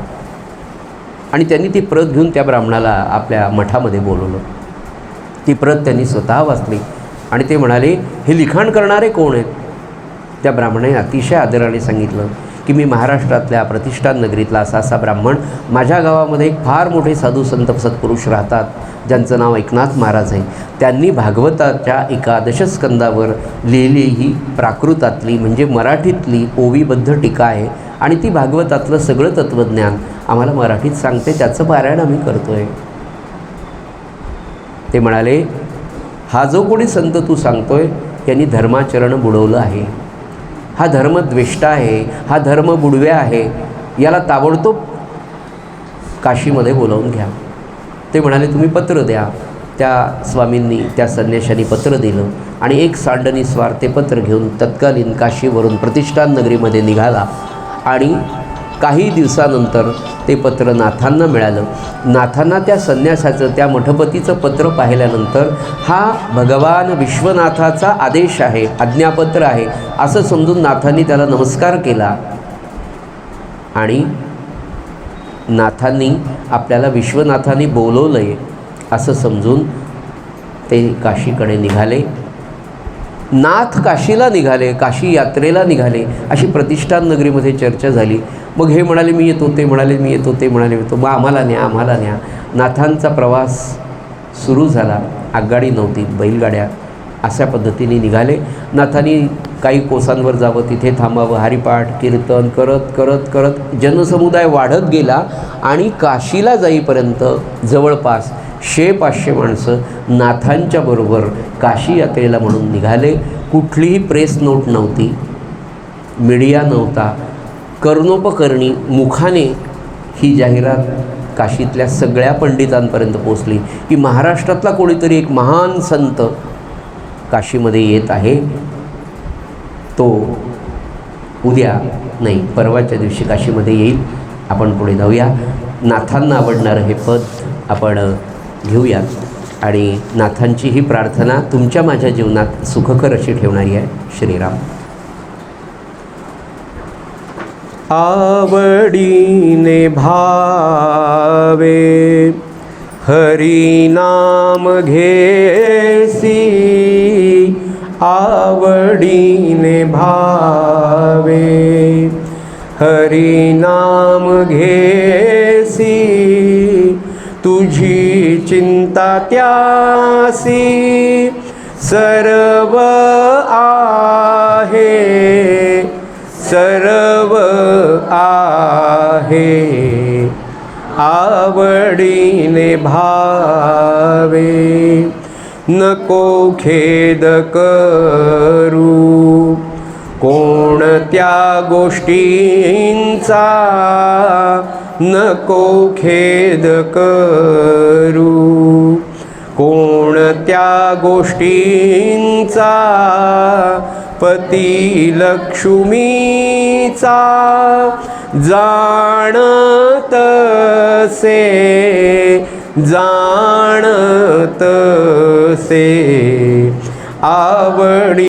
आणि त्यांनी ती प्रत घेऊन त्या ब्राह्मणाला आपल्या मठामध्ये बोलवलं. ती प्रत त्यांनी स्वतः वाचली आणि ते म्हणाले, हे लिखाण करणारे कोण आहेत? त्या ब्राह्मणाने अतिशय आदराने सांगितलं की मी महाराष्ट्रातल्या प्रतिष्ठान नगरीतला असा ब्राह्मण, माझ्या गावामध्ये एक फार मोठे साधू संत सत्पुरुष राहतात ज्यांचं नाव एकनाथ महाराज आहे. त्यांनी भागवताच्या 11 स्कंदावर लिहिलेली ही प्राकृतातली म्हणजे मराठीतली ओवीबद्ध टीका आहे आणि ती भागवतातलं सगळं तत्त्वज्ञान आम्हाला मराठीत सांगते, त्याचं पारायण आम्ही करतोय. ते म्हणाले, हा जो कोणी संत तू सांगतोय यांनी धर्माचरण बुडवलं आहे, हा धर्मद्वेष्टा आहे, हा धर्म बुडव्या आहे, याला ताबडतोब काशीमध्ये बोलावून घ्या. ते म्हणाले, तुम्ही पत्र द्या. त्या स्वामींनी, त्या संन्याशांनी पत्र दिलं आणि एक सांडणी स्वार ते पत्र घेऊन तत्कालीन काशीवरून प्रतिष्ठान नगरीमध्ये निघाला. आणि काही दिवसानंतर ते पत्र नाथांना मिळालं. नाथांना त्या संन्यासाचं, त्या मठपतीचं पत्र पाहिल्यानंतर हा भगवान विश्वनाथाचा आदेश आहे, आज्ञापत्र आहे असं समजून नाथांनी त्याला नमस्कार केला आणि नाथांनी आपल्याला विश्वनाथांनी बोलवलं आहे असं समजून ते काशीकडे निघाले. नाथ काशीला निघाले, काशी यात्रेला निघाले अशी प्रतिष्ठान नगरीमध्ये चर्चा झाली. मग हे म्हणाले मी येतो, ते म्हणाले मी येतो, ते म्हणाले मी येतो, मग आम्हाला न्या. नाथांचा प्रवास सुरू झाला. आगगाडी नव्हती, बैलगाड्या, अशा पद्धतीने निघाले. नाथांनी काही कोसांवर जावं, तिथे थांबावं, हरिपाठ कीर्तन करत करत करत जनसमुदाय वाढत गेला आणि काशीला जाईपर्यंत जवळपास 100-500 माणसं नाथांच्या बरोबर काशी यात्रेला म्हणून निघाले. कुठलीही प्रेस नोट नव्हती, मीडिया नव्हता. कर्णोपकर्णी मुखाने ही जाहिरात काशीतल्या सगळ्या पंडितांपर्यंत पोचली की महाराष्ट्रातला कोणीतरी एक महान संत काशीमध्ये येत आहे. तो उद्या नाही, परवाच्या दिवशी काशीमध्ये येईल. आपण पुढे जाऊया. नाथांना आवडणारं हे पद आपण घेऊयात आणि नाथांची ही प्रार्थना तुमच्या माझ्या जीवनात सुखकर अशी ठेवणारी आहे. श्रीराम. आवडीने भावे हरी नाम घेसी, आवडीने भावे हरी नाम घेसी, तुझी चिंता त्यासी सर्व आहे, सर्व आहे. आवडीने भावे, नको खेद करू कोणत्या गोष्टींचा, नको खेद करू कोणत्या गोष्टींचा, पती लक्ष्मीचा जाणतसे, जाणतसे आवडी